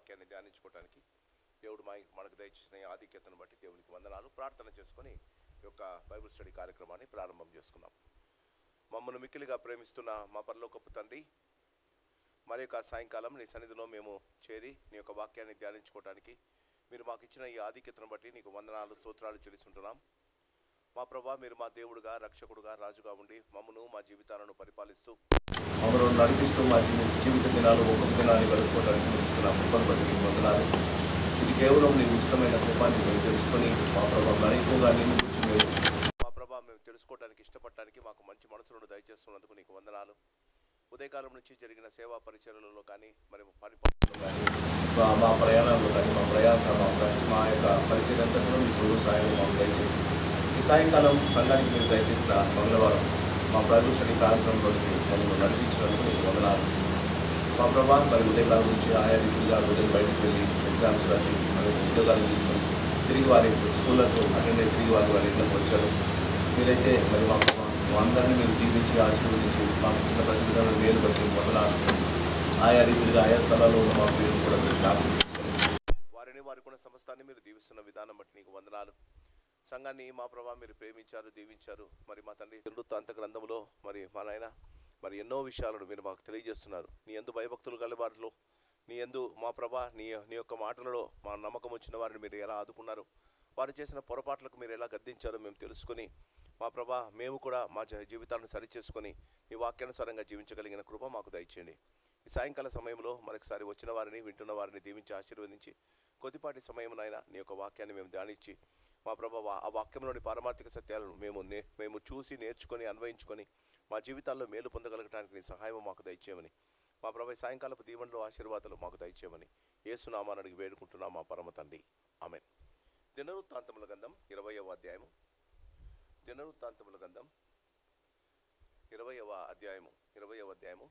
వాక్యాన్ని ధ్యానించుకోవడానికి దేవుడు మనకు దయచేసిన ఆధిక్యతను బట్టి దేవునికి వందనాలు. ప్రార్థన చేసుకొని ఈ యొక్క బైబిల్ స్టడీ కార్యక్రమాన్ని ప్రారంభం చేసుకున్నాం. మమ్మల్ని మిక్కిలిగా ప్రేమిస్తున్న మా పరలోకపు తండ్రి, మరి యొక్క సాయంకాలం నీ సన్నిధిలో మేము చేరి నీ యొక్క వాక్యాన్ని ధ్యానించుకోవడానికి మీరు మాకు ఇచ్చిన ఈ ఆధిక్యతను బట్టి నీకు వందనాలు, స్తోత్రాలు చెల్లిస్తుంటున్నాం. మా ప్రభా, మీరు మా దేవుడుగా, రక్షకుడుగా, రాజుగా ఉండి మమ్మను మా జీవితాలను పరిపాలిస్తూ మమ్మల్ని నడిపిస్తూ మా జీవిత దినాలు ఒక్కొక్క దినాన్ని గడుపుకోవడానికి ఇస్తున్న కృపను బట్టి నీకు వందనాలు. ఇది కేవలం నీ ఉచితమైన కృపాన్ని మేము తెలుసుకొని మా ప్రభా మరి ఎక్కువగా నిన్ను గురించి మా ప్రభా మేము తెలుసుకోవడానికి ఇష్టపడటానికి మాకు మంచి మనసులను దయచేస్తున్నందుకు నీకు వందనాలు. ఉదయకాలం నుంచి జరిగిన సేవా పరిచర్యలలో కానీ మరి పరిపాలనలో కానీ మా ప్రయాణంలో కానీ మా ప్రయాస మా యొక్క పరిచయం అంతట్లో మీ తోడు సాయం మాకు దయచేసి ఈ సాయంకాలం సంఘానికి మీరు దయచేసిన మంగళవారం మా బైబిల్ స్టడీ కార్యక్రమంలోకి మమ్మల్ని నడిపించినందుకు మీకు వందనాలు. మా ప్రభా మరి ఉదయకాలం నుంచి ఆయా రీతిగా ఉదయం బయటకు వెళ్ళి ఎగ్జామ్స్ రాసి మరి ఉద్యోగాలు తీసుకొని తిరిగి వారి స్కూళ్ళకు అటెండ్ అయ్యి తిరిగి వారి ఇంట్లోకి వచ్చారు. మీరైతే మరి మా అందరినీ మీరు దీవించి ఆశీర్వదించి మాకు ఇచ్చిన ప్రతి విధమైన మేలు బట్టి వందనాలు. ఆయా రీతిగా ఆయా స్థలాల్లో ఉన్న మా పేరు కూడా మీరు జ్ఞాపకం వారిని వారికి ఉన్న సమస్తాన్ని మీరు దీవిస్తున్న విధానం బట్టి నీకు వందనాలు. సంఘాన్ని మా ప్రభా మీరు ప్రేమించారు, దీవించారు. మరి మా తండ్రి వృత్తాంత గ్రంథంలో మరి మా నాయన మరి ఎన్నో విషయాలను మీరు మాకు తెలియజేస్తున్నారు. నీ యందు భయభక్తులు గల వారిలో నీ యందు మా ప్రభా నీ యొక్క మాటలలో మా నమ్మకం వచ్చిన వారిని మీరు ఎలా ఆదుకున్నారు, వారు చేసిన పొరపాట్లకు మీరు ఎలా గద్దించారో మేము తెలుసుకొని మా ప్రభా మేము కూడా మా జీవితాలను సరిచేసుకొని నీ వాక్యానుసారంగా జీవించగలిగిన కృప మాకు దయచేయండి. ఈ సాయంకాల సమయంలో మరొకసారి వచ్చిన వారిని వింటున్న వారిని దీవించి ఆశీర్వదించి కొద్దిపాటి సమయంలో నీ యొక్క వాక్యాన్ని మేము ధ్యానించి మా ప్రభా ఆ వాక్యంలోని పారమార్థిక సత్యాలను మేము చూసి నేర్చుకొని అన్వయించుకొని మా జీవితాల్లో మేలు పొందగలగడానికి నీ సహాయం మాకు దయచేయమని మా ప్రభా సాయంకాలపు దీవెనలో ఆశీర్వాదాలు మాకు దయచేయమని యేసు నామమున అడిగి వేడుకుంటున్నాం మా పరమ తండ్రి, ఆమేన్. దినవృత్తాంతముల గ్రంథం 20వ అధ్యాయము. దినవృత్తాంతముల గ్రంథం 20వ అధ్యాయము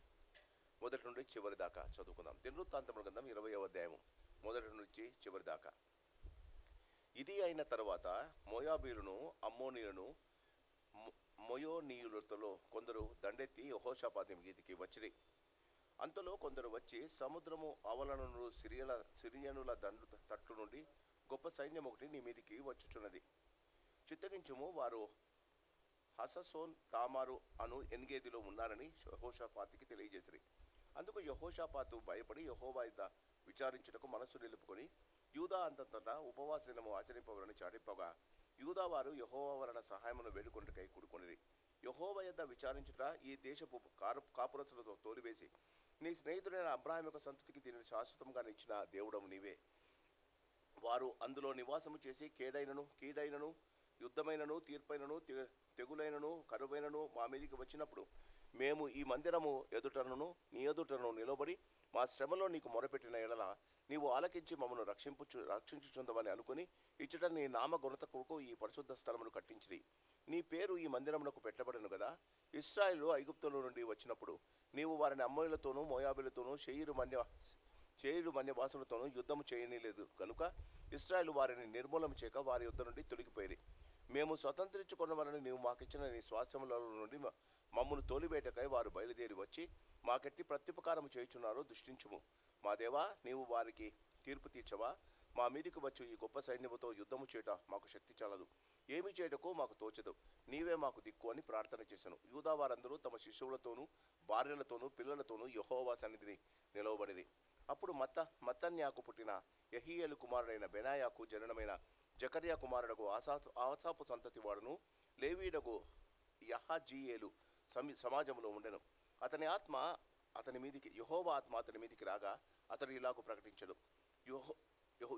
మొదటి నుండి చివరి దాకా చదువుకుందాం. దినవృత్తాంతముల గ్రంథం 20వ అధ్యాయము మొదటి నుంచి చివరి దాకా. ఇది అయిన తరువాత మోయాబీయులను, అమ్మోనీయులను, మోయోనీయులతో కొందరు దండెత్తి యెహోషాపాతు మీదికి వచ్చిరి. అంతలో కొందరు వచ్చి సముద్రము అవలనుండు సిరియనుల దండు తట్టు నుండి గొప్ప సైన్యం ఒకటి నీ మీదికి వచ్చుచున్నది, చిత్తగించుము, వారు హససోన్ తామారు అను ఎన్గేదిలో ఉన్నారని యెహోషాపాతుకి తెలియజేసిరి. అందుకు యెహోషాపాతు భయపడి యెహోవా యొద్ద విచారించుటకు మనస్సు నిలుపుకొని యూదా అంతటా ఉపవాస దినము ఆచరింపవలని చాటింపగా యూదా వారు యెహోవా వలన సహాయమును వేడుకొనుటకై కూడుకొనిరి. యెహోవా యొద్ద విచారించుట ఈ దేశపు కాపురస్తులతో తోలివేసి నీ స్నేహితుడైన అబ్రాహాము యొక్క సంతతికి దీనిని శాశ్వతంగా ఇచ్చిన దేవుడము నీవే. వారు అందులో నివాసము చేసి కీడైనను యుద్ధమైనను తీర్పైనను తెగులైనను కరువైనను మా మీదికి వచ్చినప్పుడు మేము ఈ మందిరము ఎదుటను నీ ఎదుటను నిలబడి మా శ్రమలో నీకు మొరపెట్టిన ఎడల నీవు ఆలకించి మమ్మను రక్షించుచుందమని అనుకుని ఇచ్చట నీ నామ ఘనత కొరకు ఈ పరిశుద్ధ స్థలమును కట్టించిరి. నీ పేరు ఈ మందిరమునకు పెట్టబడను కదా. ఇశ్రాయేలు ఐగుప్తులో నుండి వచ్చినప్పుడు నీవు వారిని అమ్మోయులతోనూ మోయాబీలతోనూ షేయిరు మన్యవాసులతోనూ యుద్ధము చేయనీయలేదు కనుక ఇశ్రాయేలు వారిని నిర్మూలన చేయక వారి యుద్ధ నుండి తొలగిపోయిరి. మేము స్వతంత్రించుకున్న వారిని నీవు మాకిచ్చిన నీ స్వాస్థ్యముల నుండి మమ్మను తోలివేటకై వారు బయలుదేరి వచ్చి మాకెట్టి ప్రత్యుపకారము చేయుచున్నారో దృష్టించుము. మా దేవా, నీవు వారికి తీర్పు తీర్చవా? మా మీదికి వచ్చు ఈ గొప్ప సైన్యముతో యుద్ధము చేయట మాకు శక్తి చాలదు, ఏమి చేయటకు మాకు తోచదు, నీవే మాకు దిక్కు అని ప్రార్థన చేశాను. యూదా వారందరూ తమ శిశువులతోనూ భార్యలతోనూ పిల్లలతోనూ యెహోవా సన్నిధిని నిలవబడిరి. అప్పుడు మత్తన్యాకు పుట్టిన యెహీయేలు కుమారుడైన బెనాయాకు జననమైన జకర్యా కుమారుడకు ఆసాపు సంతతి వాడును లేవీయుడకు యహజీయేలు సమాజంలో ఉండెను. యెహోవా ఆత్మ అతని మీదికి రాగా అతడు ఇలాగూ ప్రకటించడు,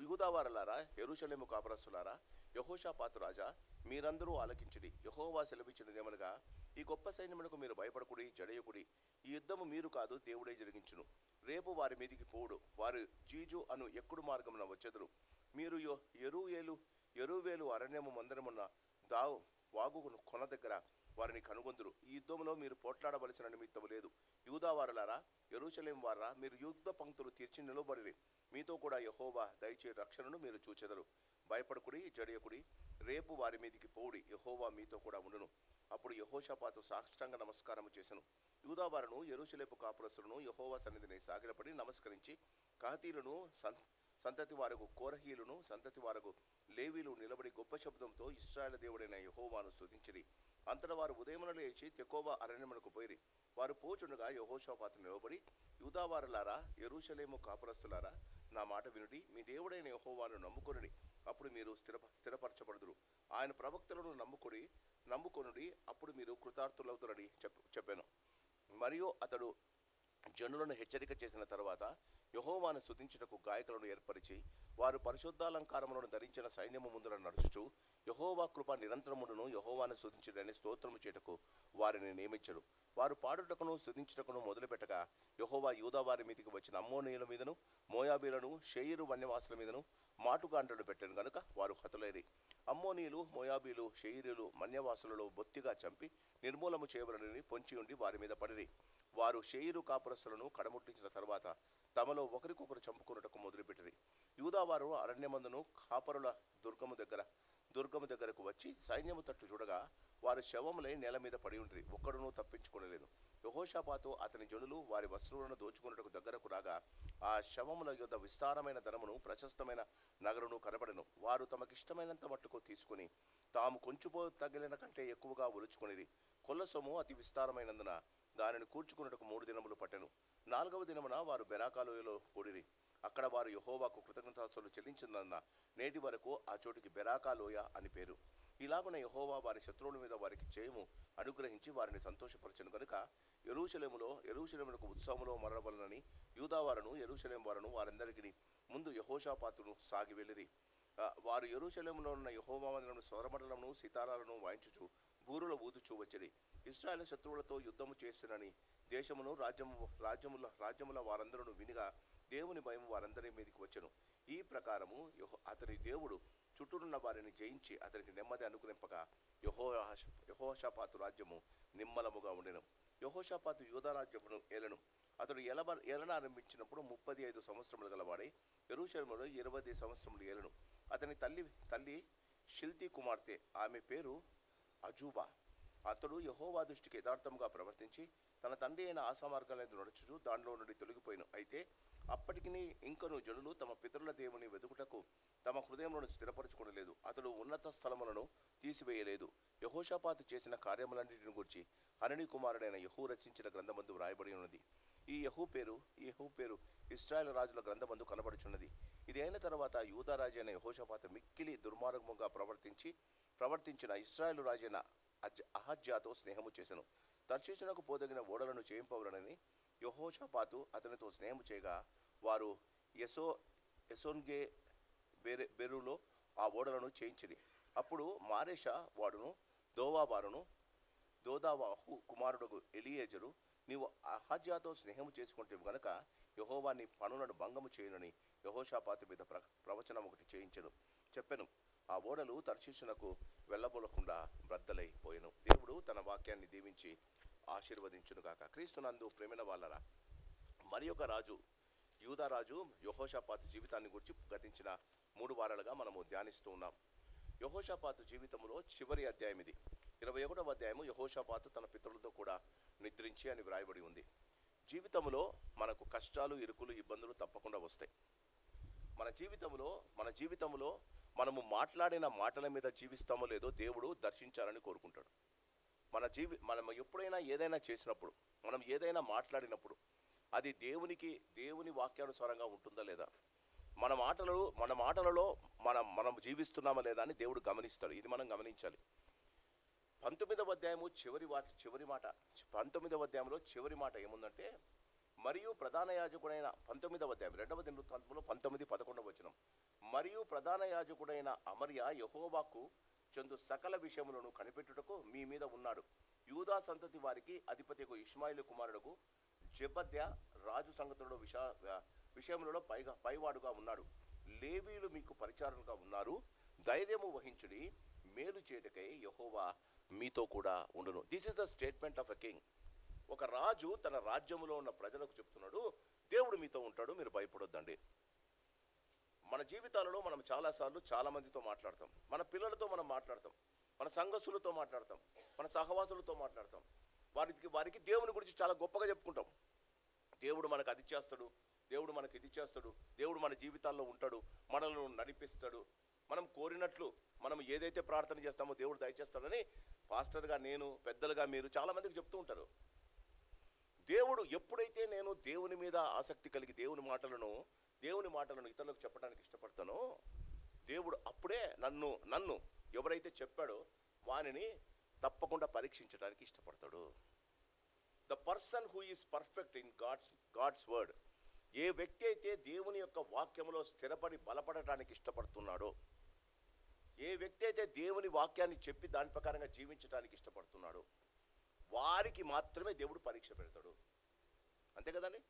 యూదావారలారా, యెరూషలేము కాపురస్తులారా, యెహోషాపాతు రాజా, మీరందరూ ఆలకించుడి. యెహోవా సెలవిచ్చినదేమనగా, ఈ గొప్ప సైన్యమునకు మీరు భయపడకుడి, జడయకుడి. ఈ యుద్ధము మీరు కాదు, దేవుడే జరిగించును. రేపు వారి మీదికి పోవుడు. వారు జీజు అను ఎక్కుడు మార్గమున వచ్చెదరు. మీరు యెరూవేలు అరణ్యము మందరమున్న వాగు కొన దగ్గర వారిని కనుగొందురు. ఈ యుద్ధములో మీరు పోట్లాడవలసిన నిమిత్తము లేదు. యూదావారులారా, యెరూషలేం వారా, మీరు యుద్ధ పంక్తులు తీర్చి నిలబడిరి. మీతో కూడా యెహోవా దయచే రక్షణను మీరు చూచెదరు. భయపడకుడి, జడియకుడి. రేపు వారి మీదికి పోవుడి, యెహోవా మీతో కూడా ఉండును. అప్పుడు యెహోషాపాతు సాష్టాంగ నమస్కారము చేసెను. యూదావారును యెరూషలేము కాపురస్తులను యెహోవా సన్నిధిని సాగిలపడి నమస్కరించి కహతీలను సంతతి వారకు కోరహీలను సంతతి వారకు లేవీలు నిలబడి గొప్ప శబ్దంతో ఇశ్రాయేలు దేవుడైన యెహోవాను స్తుతించిరి. అంతటా వారు ఉదయమున లేచి తెకోవ అరణ్యమునకు పోయిరి. వారు పోచుండగా యెహోషాపాతు నిలబడి, యూదావారులారా, యెరూషలేము కాపురస్తులారా, నా మాట వినుడి. మీ దేవుడైన యెహోవాను నమ్ముకొనుడి, అప్పుడు మీరు స్థిరపరచబడుదురు. ఆయన ప్రవక్తలను నమ్ముకొనుడి, అప్పుడు మీరు కృతార్థులవుతారని చెప్పాను. మరియు అతడు జనులను హెచ్చరిక చేసిన తర్వాత యెహోవాను స్తుతించుటకు గాయకులను ఏర్పరిచి, వారు పరిశుద్ధాలంకారములను ధరించిన సైన్యము ముందర నడుచుచు, యెహోవా కృప నిరంతరమును యెహోవాను స్తుతించుడని స్తోత్రము చేయుటకు వారిని నియమించడు. వారు పాడుటకును స్తుతించుటకును మొదలుపెట్టగా యెహోవా యూదా వారి మీదికి వచ్చిన అమ్మోనీయుల మీదను మోయాబీలను షేయిరు వన్యవాసుల మీదను మాటుగాండ్రలు పెట్టాను గనుక వారు హతులైరి. అమ్మోనీయులు, మోయాబీలు, షేయిరులు మన్యవాసులలో బొత్తిగా చంపి నిర్మూలము చేయబడని పొంచి ఉండి వారి మీద పడిరి. వారు షేయిరు కాపురస్తులను కడముట్టించిన తర్వాత తమలో ఒకరికొకరు చంపుకొనుటకు మొదలుపెట్టిరి. యూదావారు అరణ్యమందును కాపరుల దుర్గము దగ్గరకు వచ్చి సైన్యము తట్టు చూడగా వారు శవములై నేల మీద పడి ఉండిరి, ఒక్కడునూ తప్పించుకొనలేదు. యెహోషాపాతు అతని జనులు వారి వస్త్రములను దోచుకొనుటకు దగ్గరకు రాగా ఆ శవముల యొద్ద విస్తారమైన ధనమును ప్రశస్తమైన నగరును కనబడెను. వారు తమకిష్టమైనంత మట్టుకు తీసుకుని తాము కొంచెంపో తగిలిన కంటే ఎక్కువగా ఒలుచుకొనిరి. కొల్ల సొమ్ము అతి విస్తారమైనందున దానిని కూర్చుకున్నటకు 3 దినములు పట్టెను. 4వ దినమున వారు బెరాకాలోయలో కూడిరి. అక్కడ వారు యెహోవాకు కృతజ్ఞతాస్తుతులు చెల్లించినందున నేటి వరకు ఆ చోటికి బెరాకాలోయ అని పేరు. ఇలాగున యెహోవా వారి శత్రువుల మీద వారికి జయము అనుగ్రహించి వారిని సంతోషపరచెను గనుక యెరూషలేమునకు ఉత్సవములో మరలవలనని యూదావారును యెరూషలేము వారును వారందరికీ ముందు యెహోషాపాతును సాగి వెళ్ళిరి. వారు యెరూషలేములో ఉన్న యెహోవా మందిరమును స్వరమండలమును సితారాలను వాయించుచు బూరులు ఊదుచూ వచ్చిరి. ఇశ్రాయేలు శత్రువులతో యుద్ధము చేసినని దేశమును రాజ్యముల వారందరూ వినిగా దేవుని భయం వారందరి మీదకి వచ్చెను. ఈ ప్రకారము అతని దేవుడు చుట్టూనున్న వారిని జయించి అతనికి నెమ్మది అనుగ్రహింపగా యెహోషాపాతు రాజ్యము నిమ్మలముగా ఉండెను. యెహోషాపాతు యూదా రాజ్యమును ఏలెను. అతడు ఏలనారంభించినప్పుడు 35 సంవత్సరములు గలవాడై యెరూషలేములో 20 సంవత్సరములు ఏలెను. అతని తల్లి షిల్తీ కుమార్తె, ఆమె పేరు అజూబా. అతడు యెహోవా దృష్టికి యథార్థముగా ప్రవర్తించి తన తండ్రి అయిన ఆసా మార్గాలను నడుచుచు దానిలో నుండి తొలగిపోయిను. అయితే అప్పటికి ఇంకను జనులు తమ పితరుల దేవుని వెదుకుటకు తమ హృదయములను స్థిరపరచుకొనలేదు. అతడు ఉన్నత స్థలములను తీసివేయలేదు. యెహోషాపాతు చేసిన కార్యములన్నిటిని గురించి హననీ కుమారుడైన యెహూ రచించిన గ్రంథమందు వ్రాయబడి ఉన్నది. ఈ యెహూ పేరు ఇశ్రాయేలు రాజుల గ్రంథమందు కనబడుచున్నది. ఇది అయిన తర్వాత యూదా రాజైన యెహోషాపాతు మిక్కిలి దుర్మార్గముగా ప్రవర్తించిన ఇశ్రాయేలు రాజైన అహజ్యాతో స్నేహము చేసెను. తర్షీషునకు పోదగిన ఓడలను చేయింపవలనని యెహోషాపాతు అతనితో స్నేహము చేయగా వారు ఎసోన్గే బెరులో ఆ ఓడలను చేయించిరి. అప్పుడు మారేషా వాడును దోదావాహు కుమారుడు ఎలియేజరు, నీవు అహజ్యాతో స్నేహము చేసుకుంటేవు గనక యెహోవా నీ పనులను భంగము చేయునని యెహోషాపాతు మీద ప్రవచనం ఒకటి చెప్పెను. ఆ ఓడలు తర్షీషునకు వెళ్ళబోలకుండా బ్రద్దలైపోయెను. దేవుడు తన వాక్యాన్ని దీవించి ఆశీర్వదించునుగాక. క్రీస్తునందు ప్రేమైన వాళ్ళరా, మరి ఒక రాజు, యూదా రాజు యెహోషాపాతు జీవితాన్ని గురించి గతించిన 3 వారాలుగా మనము ధ్యానిస్తూ ఉన్నాం. యెహోషాపాతు జీవితంలో చివరి అధ్యాయం ఇది. 21వ అధ్యాయము యెహోషాపాతు తన పితరులతో కూడా నిద్రించి అని వ్రాయబడి ఉంది. జీవితంలో మనకు కష్టాలు, ఇరుకులు, ఇబ్బందులు తప్పకుండా వస్తాయి. మన జీవితంలో మనము మాట్లాడిన మాటల మీద జీవిస్తామో లేదో దేవుడు దర్శించాలని కోరుకుంటాడు. మనం ఎప్పుడైనా ఏదైనా చేసినప్పుడు, మనం ఏదైనా మాట్లాడినప్పుడు అది దేవుని వాక్యానుసారంగా ఉంటుందా లేదా, మన మాటలలో మనం జీవిస్తున్నామా లేదా అని దేవుడు గమనిస్తాడు. ఇది మనం గమనించాలి. 19వ అధ్యాయము చివరి మాట 19వ అధ్యాయంలో చివరి మాట ఏముందంటే, మరియు ప్రధాన యాజకుడైన 19వ అధ్యాయం 2వ దినవృత్తాంతములో 19-11 వచనం, మరియు ప్రధాన యాజకుడైన అమర్యా యెహోవాకు చెందు సకల విషయములను కనిపెట్టుటకు మీ మీద ఉన్నాడు. యూదా సంతతి వారికి అధిపతికు ఇష్మాయేలు కుమారుడుకు జెబద్యా రాజు సంగతులలో విషయములలో పైవాడుగా ఉన్నాడు. లేవీలు మీకు పరిచారకులుగా ఉన్నారు. ధైర్యము వహించుడి, మేలు చేయుటకై యెహోవా మీతో కూడా ఉండును. This is the statement of a king. ఒక రాజు తన రాజ్యములో ఉన్న ప్రజలకు చెప్తున్నాడు, దేవుడు మీతో ఉంటాడు, మీరు భయపడొద్దండి. మన జీవితాలలో మనం చాలాసార్లు చాలా మందితో మాట్లాడతాం. మన పిల్లలతో మనం మాట్లాడతాం, మన సంఘస్థులతో మాట్లాడతాం, మన సహవాసులతో మాట్లాడతాం. వారికి దేవుని గురించి చాలా గొప్పగా చెప్పుకుంటాం. దేవుడు మనకు అది చేస్తాడు, దేవుడు మనకు ఇది చేస్తాడు, దేవుడు మన జీవితాల్లో ఉంటాడు, మనల్ని నడిపిస్తాడు, మనం కోరినట్లు మనం ఏదైతే ప్రార్థన చేస్తామో దేవుడు దయచేస్తాడని పాస్టర్గా నేను, పెద్దలుగా మీరు చాలామందికి చెప్తూ ఉంటారు. దేవుడు ఎప్పుడైతే నేను దేవుని మీద ఆసక్తి కలిగి దేవుని మాటలను ఇతరులకు చెప్పడానికి ఇష్టపడతానో దేవుడు అప్పుడే నన్ను ఎవరైతే చెప్పాడో వానిని తప్పకుండా పరీక్షించడానికి ఇష్టపడతాడు. The person who is perfect in God's word, ఏ వ్యక్తి అయితే దేవుని యొక్క వాక్యంలో స్థిరపడి బలపడటానికి ఇష్టపడుతున్నాడో, ఏ వ్యక్తి అయితే దేవుని వాక్యాన్ని చెప్పి దాని ప్రకారంగా జీవించడానికి ఇష్టపడుతున్నాడో వారికి మాత్రమే దేవుడు పరీక్ష పెడతాడు. అంతే కదండి.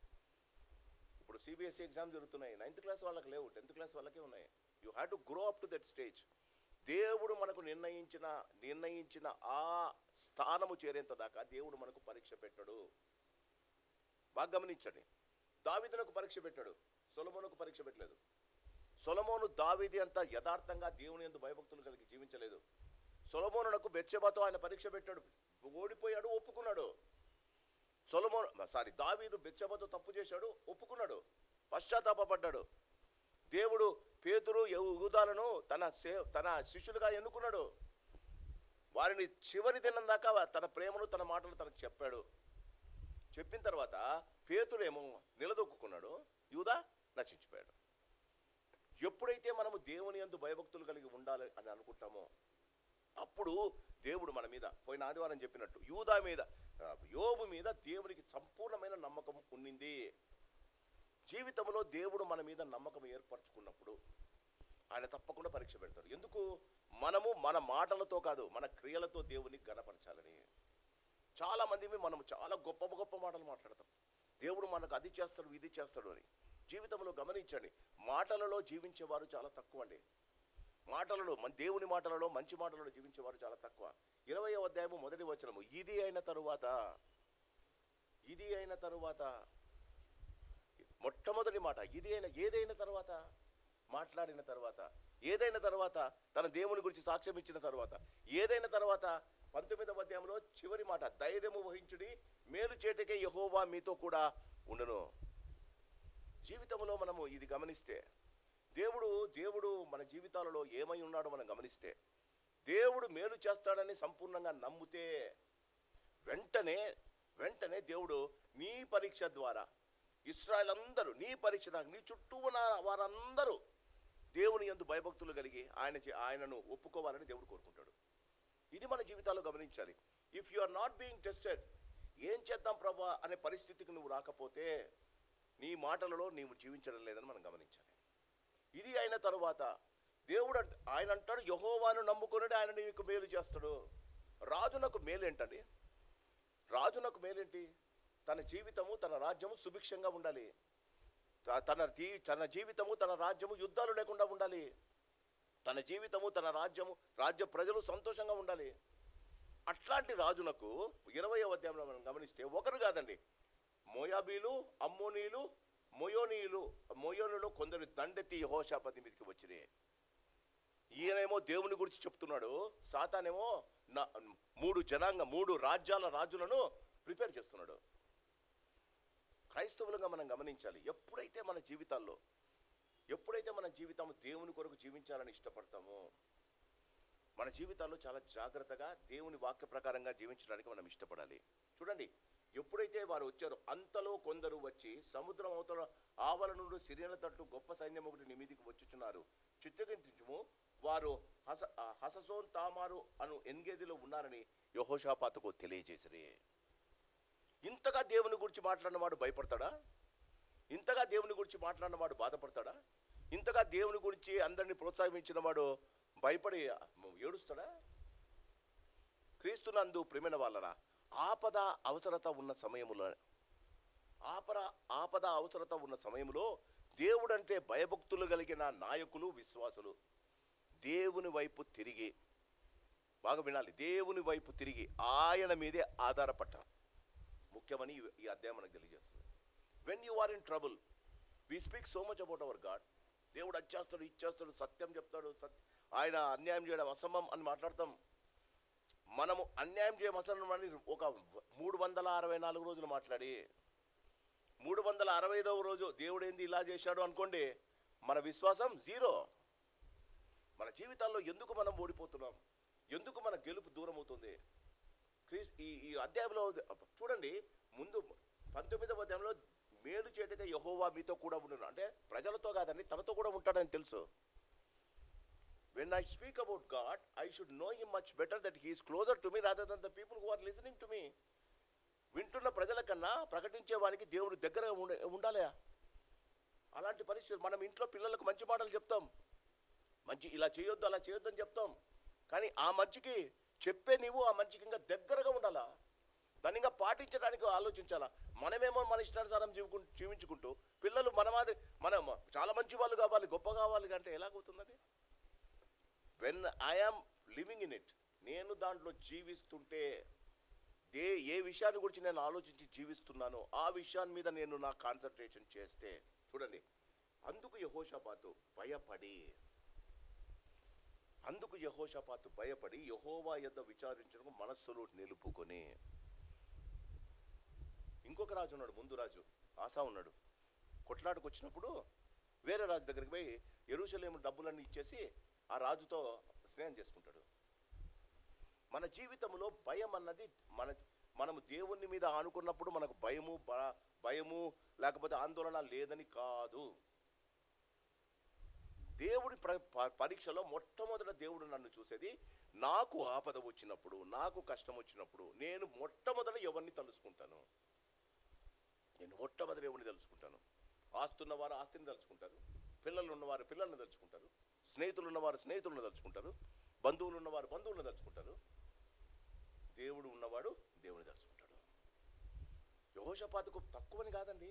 ఇప్పుడు సిబిఎస్ఈ ఎగ్జామ్ జరుగుతున్నాయి, 9th క్లాస్ వాళ్ళకి లేవు, 10th క్లాస్ వాళ్ళకే ఉన్నాయి. You have to grow up to that stage. దేవుడు మనకు నిర్ణయించిన ఆ స్థానము చేరేంత దాకా దేవుడు మనకు పరీక్ష పెట్టాడు. బాగా గమనించండి. దావీదునకు పరీక్ష పెట్టాడు, సొలొమోనుకు పరీక్ష పెట్టలేదు. సొలొమోను దావీదు అంత యథార్థంగా దేవుని యందు భయభక్తులు కలిగి జీవించలేదు. సొలొమోనునకు బెత్షెబాతో ఆయన పరీక్ష పెట్టాడు, ఓడిపోయాడు, ఒప్పుకున్నాడు. దావీదు బెత్షెబాతో తప్పు చేశాడు, ఒప్పుకున్నాడు, పశ్చాత్తాపడ్డాడు. దేవుడు పేతురు యూదాలను తన శిష్యులుగా ఎన్నుకున్నాడు. వారిని చివరి దినం దాకా తన ప్రేమను తన మాటలు తనకు చెప్పాడు. చెప్పిన తర్వాత పేతురేమో నిలదొక్కున్నాడు, యూదా నశించిపోయాడు. ఎప్పుడైతే మనము దేవుని యందు భయభక్తులు కలిగి ఉండాలి అని అనుకుంటామో అప్పుడు దేవుడు మన మీద, పోయిన ఆదివారం చెప్పినట్టు, యోబు మీద దేవునికి సంపూర్ణమైన నమ్మకం ఉన్నింది. జీవితంలో దేవుడు మన మీద నమ్మకం ఏర్పరచుకున్నప్పుడు ఆయన తప్పకుండా పరీక్ష పెడతాడు. ఎందుకు? మనము మన మాటలతో కాదు, మన క్రియలతో దేవుని ఘనపరచాలని. చాలామంది మనము చాలా గొప్ప మాటలు మాట్లాడతాం, దేవుడు మనకు అది చేస్తాడు ఇది చేస్తాడు అని. జీవితంలో గమనించండి, మాటలలో జీవించేవారు చాలా తక్కువ అండి. దేవుని మాటలలో, మంచి మాటలలో జీవించేవారు చాలా తక్కువ. 20వ అధ్యాయము 1వ వచనము, ఇది అయిన తరువాత మొట్టమొదటి మాట, ఏదైన తర్వాత, మాట్లాడిన తర్వాత, ఏదైన తర్వాత, తన దేవుని గురించి సాక్ష్యం ఇచ్చిన తర్వాత, ఏదైన తర్వాత 19వ అధ్యాయంలో చివరి మాట, ధైర్యము వహించుడి, మేలు చేటకే యెహోవా మీతో కూడా ఉండును. జీవితంలో మనము ఇది గమనిస్తే, దేవుడు మన జీవితాలలో ఏమై ఉన్నాడో మనం గమనిస్తే, దేవుడు మేలు చేస్తాడని సంపూర్ణంగా నమ్మితే వెంటనే దేవుడు నీ పరీక్ష ద్వారా ఇశ్రాయేల్ అందరూ, నీ పరీక్ష దాకా నీ చుట్టూ ఉన్న వారందరూ దేవుని యందు భయభక్తులు కలిగి ఆయనను ఒప్పుకోవాలని దేవుడు కోరుకుంటాడు. ఇది మన జీవితాల్లో గమనించాలి. If you are not being tested, ఏం చేద్దాం ప్రభా అనే పరిస్థితికి నువ్వు రాకపోతే నీ మాటలలో నీవు జీవించడం లేదని మనం గమనించాలి. ఇది అయిన తరువాత దేవుడు ఆయన అంటాడు, యెహోవాను నమ్ముకున్నాడు, ఆయన నీకు మేలు చేస్తాడు. రాజునకు మేలేంటండి? రాజునకు మేలేంటి? తన జీవితము, తన రాజ్యము సుభిక్షంగా ఉండాలి. తన జీవితము, తన రాజ్యము యుద్ధాలు లేకుండా ఉండాలి. తన జీవితము, తన రాజ్య ప్రజలు సంతోషంగా ఉండాలి. అట్లాంటి రాజునకు 20వ అధ్యాయంలో మనం గమనిస్తే ఒకరు కాదండి, మోయాబీలు, అమ్మోనీలు, మొయోనులు కొందరు దండెత్తి యెహోషాపాతు మీదకి వచ్చిరే. ఈయనేమో దేవుని గురించి చెప్తున్నాడు, సాతానేమో 3 రాజ్యాల రాజులను ప్రిపేర్ చేస్తున్నాడు. క్రైస్తవులుగా మనం గమనించాలి, ఎప్పుడైతే మన జీవితం దేవుని కొరకు జీవించాలని ఇష్టపడతామో మన జీవితాల్లో చాలా జాగ్రత్తగా దేవుని వాక్య ప్రకారంగా జీవించడానికి మనం ఇష్టపడాలి. చూడండి, ఎప్పుడైతే వారు వచ్చారో అంతలో కొందరు వచ్చి సముద్రం అవతల ఆవల నుండి సిరియల తట్టు గొప్ప సైన్యం ఒకటి నీ మీదికి వచ్చుచున్నారు, చిత్తగించుము, వారు హససోన్ తామారు అను ఎన్గేదిలో ఉన్నారని యెహోషాపాతుకు తెలియజేసిరి. ఇంతగా దేవుని గురించి మాట్లాడినవాడు భయపడతాడా? ఇంతగా దేవుని గురించి మాట్లాడినవాడు బాధపడతాడా? ఇంతగా దేవుని గురించి అందరినీ ప్రోత్సహించిన వాడు భయపడి ఏడుస్తాడా? క్రీస్తునందు ప్రేమైన వాళ్ళరా, ఆపద అవసరత ఉన్న సమయంలో దేవుడంటే భయభక్తులు కలిగిన నాయకులు, విశ్వాసులు దేవుని వైపు తిరిగి, బాగా వినాలి, దేవుని వైపు తిరిగి ఆయన మీదే ఆధారపడ్డాం ముఖ్యమని ఈ అధ్యాయం మనకు తెలియజేస్తుంది. When you are in trouble, we speak so much about our God. దేవుడు అచ్చేస్తాడు, ఇచ్చేస్తాడు, సత్యం చెప్తాడు, ఆయన అన్యాయం చేయడం అసమం అని మాట్లాడతాం. మనము అన్యాయం చేయడం అసమం అని ఒక 364 రోజులు మాట్లాడి 365వ రోజు దేవుడు ఏంది ఇలా చేశాడు అనుకోండి, మన విశ్వాసం జీరో. మన జీవితాల్లో ఎందుకు మనం ఓడిపోతున్నాం, ఎందుకు మన గెలుపు దూరం అవుతుంది? ఈ అధ్యాయంలో చూడండి, ముందు 19వ అధ్యాయంలో మేలు చేయటగా యెహోవా మీతో కూడా ఉండును, అంటే ప్రజలతో కాదండి, తనతో కూడా ఉంటాడని తెలుసు. When I speak about God, I should know him much better, that he is closer to me rather than the people who are listening to me. వింటున్న ప్రజల కన్నా ప్రకటించే వానికి దేవుడు దగ్గర ఉండాలి. అలాంటి పరిస్థితి. మనం ఇంట్లో పిల్లలకు మంచి మాటలు చెప్తాం, మంచి ఇలా చేయొద్దు అలా చేయొద్దు అని చెప్తాం, కానీ ఆ మంచికి చెప్పే నీవు ఆ మంచికి ఇంకా దగ్గరగా ఉండాలా, దాన్ని ఇంకా పాటించడానికి ఆలోచించాలా. మనమేమో మన ఇష్టానుసారం జీవించుకుంటూ పిల్లలు మనం చాలా మంచి వాళ్ళు కావాలి, గొప్ప కావాలి అంటే ఎలాగవుతుందండి? When I am living in it, నేను దాంట్లో జీవిస్తుంటే, ఏ విషయాన్ని గురించి నేను ఆలోచించి జీవిస్తున్నానో ఆ విషయాన్ని మీద నేను నా కాన్సన్ట్రేషన్ చేస్తే, చూడండి, అందుకు యెహోషాపాతు భయపడి యెహోవా యొద్ద విచారించడం మనస్సులో నిలుపుకొని. ఇంకొక రాజు ఉన్నాడు, ముందు రాజు ఆసా ఉన్నాడు. కొట్లాటకు వచ్చినప్పుడు వేరే రాజు దగ్గరికి పోయి యెరూషలేము డబ్బులన్నీ ఇచ్చేసి ఆ రాజుతో స్నేహం చేసుకుంటాడు. మన జీవితంలో భయం అన్నది మనము దేవుని మీద ఆనుకున్నప్పుడు మనకు భయము లేకపోతే ఆందోళన లేదని కాదు. దేవుడి పరీక్షలో మొట్టమొదట దేవుడు నన్ను చూసేది, నాకు ఆపద వచ్చినప్పుడు, నాకు కష్టం వచ్చినప్పుడు నేను మొట్టమొదట ఎవరిని తలుసుకుంటాను? నేను మొట్టమొదటి ఎవరిని తలుసుకుంటాను? ఆస్తున్నవారు ఆస్తిని తలుచుకుంటారు, పిల్లలు ఉన్నవారు పిల్లల్ని తలుచుకుంటారు, స్నేహితులు ఉన్నవారు స్నేహితులను తలుచుకుంటారు, బంధువులు ఉన్నవారు బంధువులను తలుచుకుంటారు, దేవుడు ఉన్నవాడు దేవుని తలుచుకుంటాడు. యెహోషాపాతుకు తక్కువని కాదండి,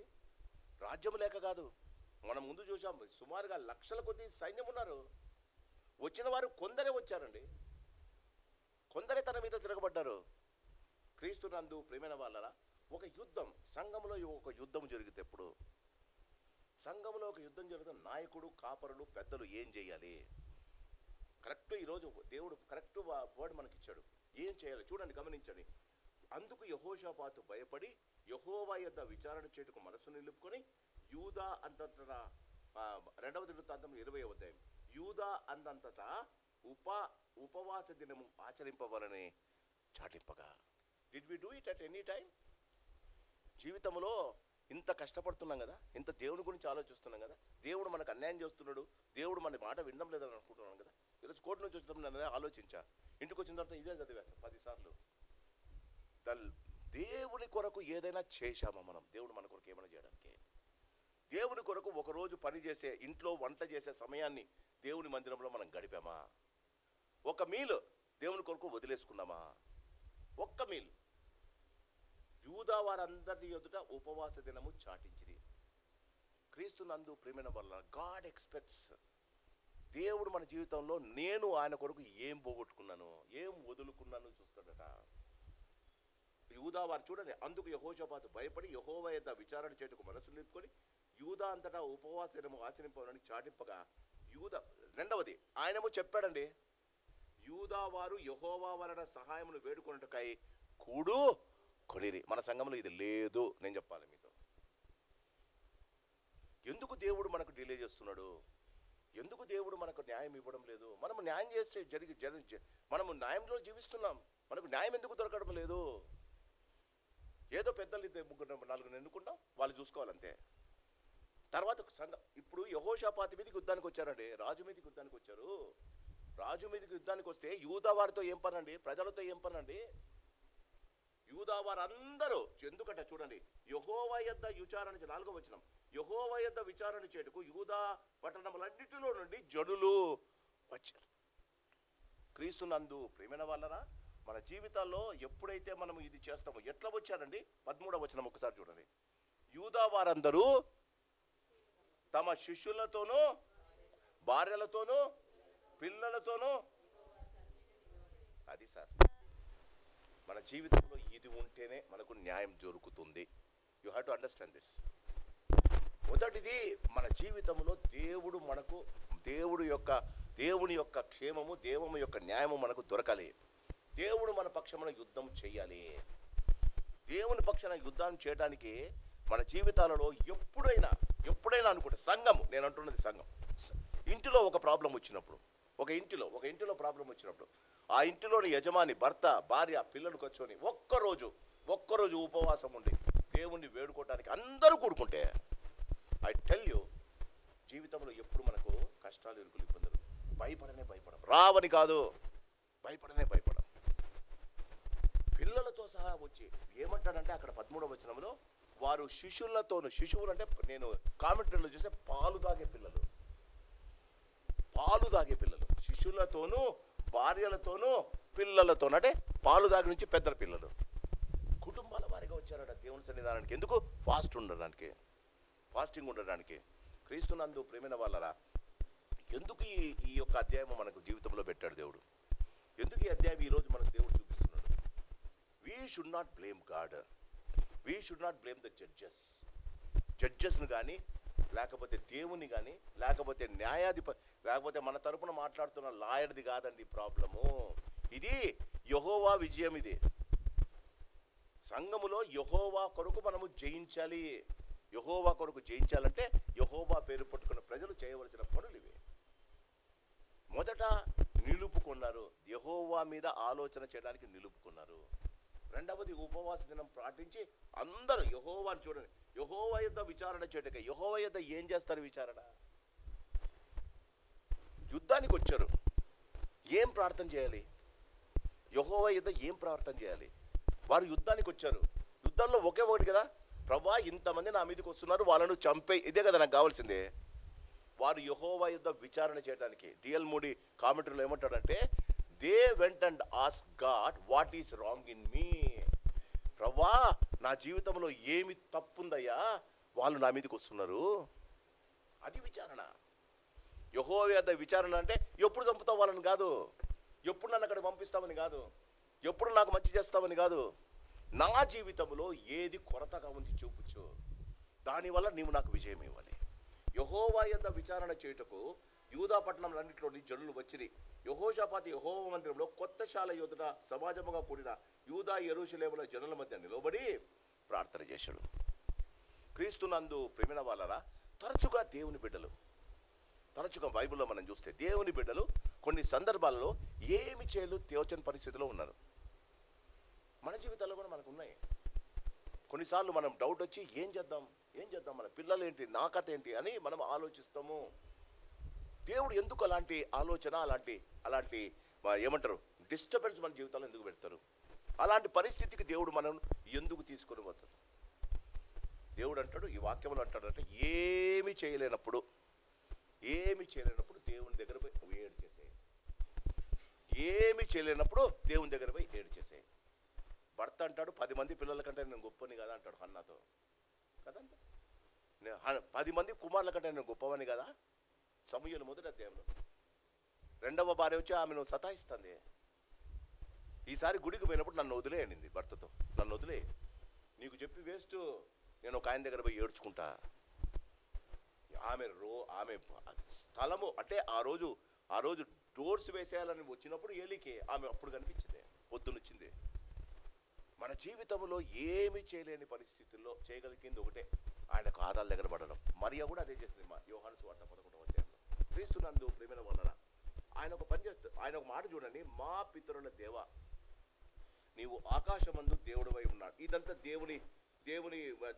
రాజ్యం లేక కాదు. మనం ముందు చూసాం, సుమారుగా లక్షల కొద్ది సైన్యం ఉన్నారు. వచ్చిన వారు కొందరే వచ్చారండి, కొందరే తన మీద తిరగబడ్డారు. క్రీస్తునందు ప్రియమైన వాళ్ళరా, ఒక యుద్ధం, సంఘంలో ఒక యుద్ధం జరిగితే, ఎప్పుడు సంఘంలో ఒక యుద్ధం జరుగుతుంది, నాయకుడు, కాపరులు, పెద్దలు ఏం చేయాలి? కరెక్ట్ ఈరోజు దేవుడు కరెక్ట్ వర్డ్ మనకి ఇచ్చాడు. ఏం చేయాలి చూడండి, గమనించండి. అందుకు యెహోషాపాతు భయపడి యెహోవా యొద్ద విచారణ చేయుటకు మనసు నిలుపుకొని యూదా అంతటా, 2వ దినవృత్తాంతం 20వ అధ్యాయం, యూదా అందంతటా ఉపవాస దినము ఆచరింపవాలని చాటింపగా. Did we do it at any time? జీవితంలో ఇంత కష్టపడుతున్నాం కదా, ఇంత దేవుని గురించి ఆలోచిస్తున్నాం కదా, దేవుడు మనకు అన్యాయం చేస్తున్నాడు, దేవుడు మన మాట వినడం లేదని అనుకుంటున్నాం కదా. ఈరోజు కోర్టు నుంచి వచ్చినప్పుడు నేను ఆలోచించా, ఇంటికి వచ్చిన తర్వాత ఇదే చదివాను 10 సార్లు. దేవుని కొరకు ఏదైనా చేశామా మనం? దేవుడు మన కొరకు ఏమైనా చేయడానికి? దేవుని కొరకు ఒకరోజు పని చేసే, ఇంట్లో వంట చేసే సమయాన్ని దేవుని మందిరంలో మనం గడిపామా? ఒక మీల్ దేవుని కొరకు వదిలేసుకున్నామా? ఒక్క మీల్. యూదా వారందరి ఎదుట ఉపవాస దినము చాటించిరి. క్రీస్తు నందు ప్రేమైన వల్ల గాడ్ ఎక్స్పెక్ట్స్, దేవుడు మన జీవితంలో నేను ఆయన కొరకు ఏం పోగొట్టుకున్నాను, ఏం వదులుకున్నాను చూస్తాడట. యూదా వారు చూడండి, అందుకు యెహోషాపాతు భయపడి యెహోవా యొద్ద విచారణ చేయుటకు మనసు నిలుపుకొని యూదా అంతటా ఉపవాస దినము ఆచరింపవాలని చాటింపగా. యూదా, రెండవది ఆయనేమో చెప్పాడండి, యూదా వారు యెహోవా వలన సహాయమును వేడుకొనుటకై కొనిరి. మన సంఘంలో ఇది లేదు. నేను చెప్పాలి మీతో, ఎందుకు దేవుడు మనకు డిలే చేస్తున్నాడు? ఎందుకు దేవుడు మనకు న్యాయం ఇవ్వడం లేదు? మనము న్యాయం చేస్తే మనము న్యాయంలో జీవిస్తున్నాం, మనకు న్యాయం ఎందుకు దొరకడం లేదు? ఏదో పెద్దలు 3-4 ఎన్నుకుంటాం, వాళ్ళు చూసుకోవాలంతే. తర్వాత సంఘం, ఇప్పుడు యెహోషాపాతు మీదకి యుద్ధానికి వచ్చారండి, రాజు మీదకి యుద్ధానికి వచ్చారు. రాజు మీదకి యుద్ధానికి వస్తే యూదా వారితో ఏం పనండి, ప్రజలతో ఏం పనండి? యూదా వారందరూ ఎందుకంటే చూడండి, యెహోవా యొద్ద విచారణ, 4వ వచనం, యెహోవా యొద్ద విచారణ చేయుటకు యూదా పట్టణములన్నిటిలో నుండి జనులు వచ్చారు. క్రీస్తు నందు ప్రియమైన వాళ్ళరా, మన జీవితాల్లో ఎప్పుడైతే మనం ఇది చేస్తామో ఎట్లా వచ్చారండి? 13వ వచనం ఒకసారి చూడండి. యూదా వారందరూ తమ శిష్యులతోనూ భార్యలతోనూ పిల్లలతోనూ, అది సార్ మన జీవితంలో ఇది ఉంటేనే మనకు న్యాయం జరుగుతుంది. You have to understand this. మొదటిది, మన జీవితంలో దేవుని యొక్క క్షేమము, దేవుని యొక్క న్యాయము మనకు దొరకాలి. దేవుడు మన పక్షమున యుద్ధం చేయాలి. దేవుని పక్షాన యుద్ధం చేయడానికి మన జీవితాలలో ఎప్పుడైనా అనుకుంటే సంఘము, నేను అంటున్నది సంఘం, ఇంటిలో ఒక ప్రాబ్లం వచ్చినప్పుడు, ఒక ఇంటిలో ప్రాబ్లం వచ్చినప్పుడు ఆ ఇంటిలోని యజమాని, భర్త, భార్య, పిల్లలు కూర్చొని ఒక్కరోజు ఉపవాసం ఉండి దేవుణ్ణి వేడుకోవటానికి అందరూ కూడుకుంటే, ఐ టెల్ యూ, జీవితంలో ఎప్పుడు మనకు కష్టాలు, ఇరుకులు, ఇబ్బందులు భయపడం, రావని కాదు, భయపడం. పిల్లలతో సహా వచ్చి ఏమంటాడంటే అక్కడ 13వ వచనంలో, వారు శిశువులు అంటే నేను కామెంటరీలో చూస్తే పాలు తాగే పిల్లలు, శిశువులతోనూ భార్యలతోనూ పిల్లలతోనూ, అంటే పాలు దాగి నుంచి పెద్దల పిల్లలు కుటుంబాల వారిగా వచ్చారట దేవుని సన్నిధానానికి. ఎందుకు? ఫాస్టింగ్ ఉండడానికి. క్రీస్తునందు ప్రేమైన వాళ్ళరా, ఎందుకు ఈ యొక్క అధ్యాయం మనకు జీవితంలో పెట్టాడు దేవుడు? ఎందుకు ఈ అధ్యాయం ఈరోజు మనకు దేవుడు చూపిస్తున్నాడు? We should not blame God, we should not blame the జడ్జెస్ను కానీ, లేకపోతే దేవుని కానీ, లేకపోతే లేకపోతే మన తరపున మాట్లాడుతున్న లాయర్ది కాదండి ప్రాబ్లము. ఇది యెహోవా విజయం. ఇది సంఘములో యెహోవా కొరకు మనము జయించాలి. యెహోవా కొరకు జయించాలంటే యెహోవా పేరు పట్టుకున్న ప్రజలు చేయవలసిన పనులు ఇవి. మొదట నిలుపుకున్నారు, యెహోవా మీద ఆలోచన చేయడానికి నిలుపుకున్నారు. రెండవది ఉపవాస దినం పాటించి అందరూ యెహోవాని చూడండి, యెహోవా యొద్ద విచారణ చేయటక. యెహోవా యొద్ద ఏం చేస్తారు విచారణ? యుద్ధానికి వచ్చారు, ఏం ప్రార్థన చేయాలి? యెహోవా యొద్ద ఏం ప్రార్థన చేయాలి? వారు యుద్ధానికి వచ్చారు. యుద్ధంలో ఒకే ఒకటి కదా, ప్రభువా ఇంతమంది నా మీదకి వస్తున్నారు, వాళ్ళను చంపే, ఇదే కదా నాకు కావాల్సిందే. వారు యెహోవా యొద్ద విచారణ చేయడానికి. డిఎల్ మూడీ కామెంటరీలో ఏమంటాడంటే, they went and ask God what is wrong in me. ప్రభువా నా జీవితంలో ఏమి తప్పుందయ్యా, వాళ్ళు నా మీదకి వస్తున్నారు. అది విచారణ. యెహోవా యొద్ద విచారణ అంటే ఎప్పుడు చంపుతావు వాళ్ళని కాదు, ఎప్పుడు నన్ను అక్కడికి పంపిస్తామని కాదు, ఎప్పుడు నాకు మంచి చేస్తామని కాదు. నా జీవితంలో ఏది కొరతగా ఉంది చూపుచ్చు, దానివల్ల నీవు నాకు విజయం ఇవ్వాలి. యెహోవా యొద్ద విచారణ చేయుటకు యూదా పట్టణంలన్నింటిలోని జనులు వచ్చిరి. యెహోషాపాతు యెహోవా మందిరంలో కొత్త శాల యొద్ద సమాజముగా కూడిన యూదా యెరూషలేముల జనుల మధ్య నిలబడి ప్రార్థన చేశాడు. క్రీస్తునందు ప్రేమైన వాళ్ళరా, తరచుగా దేవుని బిడ్డలు, తరచుగా బైబిల్లో మనం చూస్తే దేవుని బిడ్డలు కొన్ని సందర్భాల్లో ఏమి చేయాలో తోచని పరిస్థితిలో ఉన్నారు. మన జీవితాల్లో కూడా మనకు ఉన్నాయి. కొన్నిసార్లు మనం డౌట్ వచ్చి ఏం చేద్దాం, మన పిల్లలు ఏంటి, నా కథ ఏంటి అని మనం ఆలోచిస్తాము. దేవుడు ఎందుకు అలాంటి ఆలోచన, అలాంటి ఏమంటారు డిస్టర్బెన్స్ మన జీవితాల్లో ఎందుకు పెడతారు? అలాంటి పరిస్థితికి దేవుడు మనం ఎందుకు తీసుకొని పోతాడు? దేవుడు అంటాడు, ఈ వాక్యంలో అంటాడు అంటే, ఏమి చేయలేనప్పుడు దేవుని దగ్గర పోయి ఏడు చేసే. ఏమి చేయలేనప్పుడు దేవుని దగ్గర పోయి ఏడు చేసే. భర్త అంటాడు, 10 మంది పిల్లల కంటే నేను గొప్పని కదా అంటాడు హన్నాతో కదా. 10 మంది కుమారుల కంటే నేను గొప్పవని కదా. సమూయేలు మొదటి అధ్యాయంలో. రెండవ భార్య వచ్చి ఆమెను సతాయిస్తుంది. ఈసారి గుడికి పోయినప్పుడు నన్ను వదిలేయనింది భర్తతో, నన్ను వదిలే, నీకు చెప్పి వేస్ట్, నేను ఒక ఆయన దగ్గర పోయి ఏడ్చుకుంటా. ఆమె స్థలము అంటే ఆ రోజు డోర్స్ వేసేయాలని వచ్చినప్పుడు ఏలికి ఆమె అప్పుడు కనిపించింది, పొద్దునొచ్చింది. మన జీవితంలో ఏమి చేయలేని పరిస్థితుల్లో చేయగలిగింది ఒకటే, ఆయనకు ఆదాల దగ్గర పడడం. మరియా కూడా అదే చేస్తుంది. యోహాను సువార్త 11వ అధ్యాయంలో. క్రీస్తునందు ప్రేమైన వాళ్ళరా, ఆయన ఒక పని చేస్తారు, ఆయన ఒక మాట చూడండి, మా పితరుల దేవ, నీవు ఆకాశమందు దేవుడివై ఉన్నాడు. ఇదంతా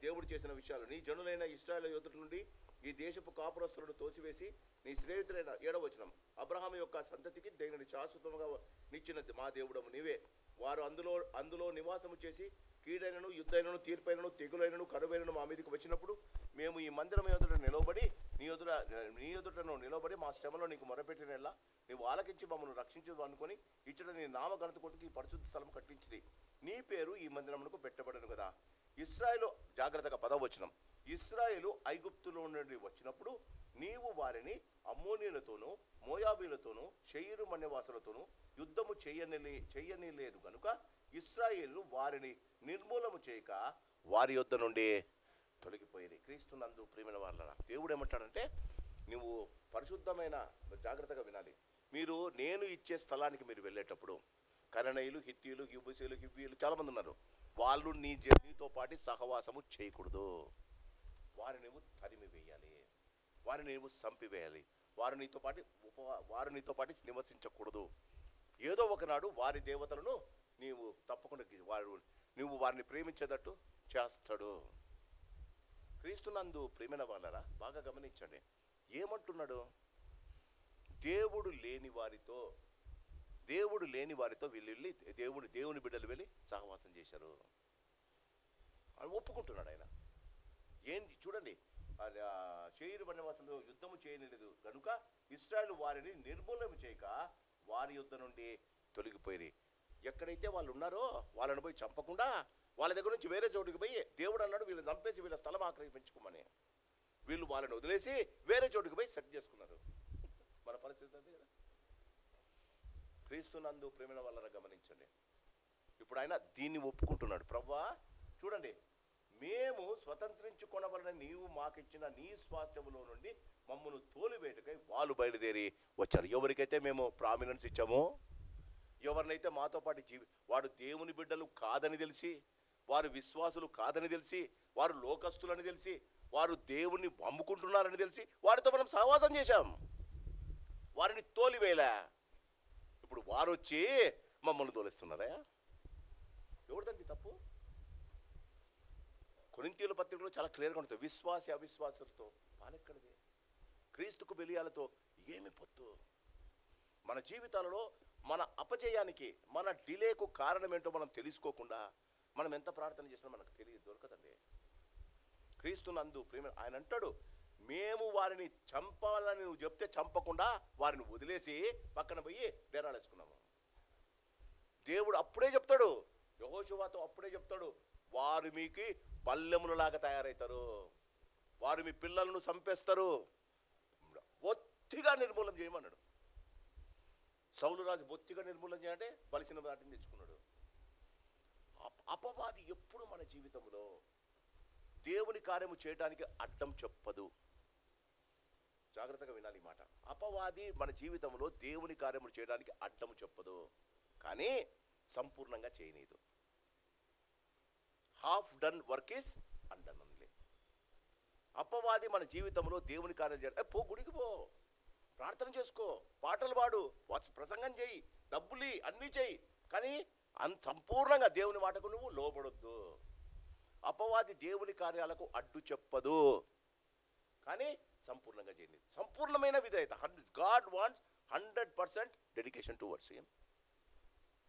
దేవుడు చేసిన విషయాలు. నీ జనులైన ఇశ్రాయేలు యోధుల నుండి ఈ దేశపు కాపురస్తులను తోసివేసి నీ స్నేహితులైన 7వ వచనం అబ్రహాము యొక్క సంతతికి దేవుని శాశ్వతంగా నిచ్చిన మా దేవుడము నీవే. వారు అందులో నివాసము చేసి కీడైనను, యుద్ధైనను, తీర్పైనను, తెగులైనను, కరువైనను మా మీదకి వచ్చినప్పుడు మేము ఈ మందిరం ఎదుట నిలబడి నీ ఎదుటను నిలబడి మా శ్రమలో నీకు మొరపెట్టినలా నీవు ఆలకించి మమ్మల్ని రక్షించదు అనుకొని ఇచ్చట నీ నామ ఘనత కొరకు ఈ పరిశుద్ధ స్థలం కట్టించింది. నీ పేరు ఈ మందిరమునకు పెట్టబడను కదా. ఇశ్రాయేలు, జాగ్రత్తగా 10వ వచనం, ఇశ్రాయేలు ఐగుప్తులో నుండి వచ్చినప్పుడు నీవు వారిని అమ్మోనీయులతోనూ మోయాబీలతోనూ షెయీరు మన్యవాసులతోనూ యుద్ధము చెయ్యనిలేదు గనుక ఇశ్రాయేలు వారిని నిర్మూలము చేయక వారి యొద్ద నుండి తొలగిపోయేది. క్రీస్తునందు ప్రియమైన వాళ్ళ దేవుడు ఏమంటాడంటే, నువ్వు పరిశుద్ధమైన, జాగ్రత్తగా వినాలి, నేను ఇచ్చే స్థలానికి మీరు వెళ్ళేటప్పుడు కననీయులు, హిత్తీయులు, గిబూసీయులు, హివ్వీయులు చాలామంది ఉన్నారు. వాళ్ళు నీతో పాటు సహవాసము చేయకూడదు. వారిని నువ్వు తరిమి వేయాలి, వారిని నువ్వు చంపివేయాలి. వారు నీతో పాటు నివసించకూడదు. ఏదో ఒకనాడు వారి దేవతలను నీవు తప్పకుండా నువ్వు వారిని ప్రేమించేటట్టు చేస్తాడు. క్రీస్తునందు ప్రేమైన వాళ్ళరా బాగా గమనించండి, ఏమంటున్నాడు? దేవుడు లేని వారితో వీళ్ళు వెళ్ళి దేవుని బిడ్డలు వెళ్ళి సహవాసం చేశారు అని ఒప్పుకుంటున్నాడు ఆయన. ఏంటి చూడండి, షేరు వనవాసంలో యుద్ధము చేయలేదు కనుక ఇశ్రాయేలు వారిని నిర్మూలన చేయక వారి యుద్ధ నుండి తొలగిపోయి, ఎక్కడైతే వాళ్ళు ఉన్నారో వాళ్ళని పోయి చంపకుండా వాళ్ళ దగ్గర నుంచి వేరే చోటుకి పోయి దేవుడు అన్నాడు వీళ్ళని చంపేసి వీళ్ళ స్థలం ఆక్రమించుకోమని, వీళ్ళు వాళ్ళని వదిలేసి వేరే చోటుకి పోయి సెట్ చేసుకున్నారు. మన పరిస్థితి అదే కదా. క్రీస్తునందు ప్రేమ వాళ్ళని గమనించండి. ఇప్పుడు ఆయన దీన్ని ఒప్పుకుంటున్నాడు. ప్రభువా చూడండి, మేము స్వతంత్రించుకొనవలన నీవు మాకిచ్చిన నీ స్వాస్థ్యములో నుండి మమ్మల్ని తోలివేటకై వాళ్ళు బయలుదేరి వచ్చారు. ఎవరికైతే మేము ప్రామినెన్స్ ఇచ్చామో, ఎవరినైతే మాతో పాటు వాడు దేవుని బిడ్డలు కాదని తెలిసి, వారు విశ్వాసులు కాదని తెలిసి, వారు లోకస్తులని తెలిసి, వారు దేవుణ్ణి అమ్ముకుంటున్నారని తెలిసి వారితో మనం సహవాసం చేశాం, వారిని తోలివేలా. ఇప్పుడు వారు వచ్చి మమ్మల్ని తోలిస్తున్నారా? ఎవరిదండి తప్పు? కొరింథీయుల పత్రికలో చాలా క్లియర్గా ఉంటుంది, విశ్వాసి అవిశ్వాసులతో పాలెక్కడిది, క్రీస్తుకు బెలియాలతో ఏమి పొత్తు. మన జీవితాలలో మన అపజయానికి, మన డిలేకు కారణం ఏంటో మనం తెలుసుకోకుండా మనం ఎంత ప్రార్థన చేసినా మనకు దొరకదండి. క్రీస్తునందు ప్రేమ ఆయన అంటాడు, మేము వారిని చంపాలని నువ్వు చెప్తే చంపకుండా వారిని వదిలేసి పక్కన పోయి డేరాలేసుకున్నాము. దేవుడు అప్పుడే చెప్తాడు, యెహోషువతో అప్పుడే చెప్తాడు, వారు మీకు పల్లెములలాగా తయారవుతారు, వారు మీ పిల్లలను చంపేస్తారు, బొత్తిగా నిర్మూలన చేయమన్నాడు. సౌలు రాజు బొత్తిగా నిర్మూలన చేయాలంటే బలిసిన వాటిని తెచ్చుకున్నాడు. అపవాది ఎప్పుడు మన జీవితంలో దేవుని కార్యము చేయడానికి అడ్డం చెప్పదు. జాగ్రత్తగా వినాలి ఈ మాట. అపవాది మన జీవితంలో దేవుని కార్యములు చేయడానికి అడ్డం చెప్పదు, కానీ సంపూర్ణంగా చేయనీదు. Half done work is undone only. అపవాది మన జీవితంలో దేవుని కార్యం చేయడం, పో గుడికి పో, ప్రార్థన చేసుకో, పాటలు పాడు, ప్రసంగం చేయి, డబ్బులు అన్నీ చేయి, కానీ సంపూర్ణంగా దేవుని మాటకు నువ్వు లోబడొద్దు. అపవాది దేవుని కార్యాలకు అడ్డు చెప్పదు, కానీ సంపూర్ణంగా చేయలేదు. సంపూర్ణమైన విధేయత. God wants 100% dedication towards him.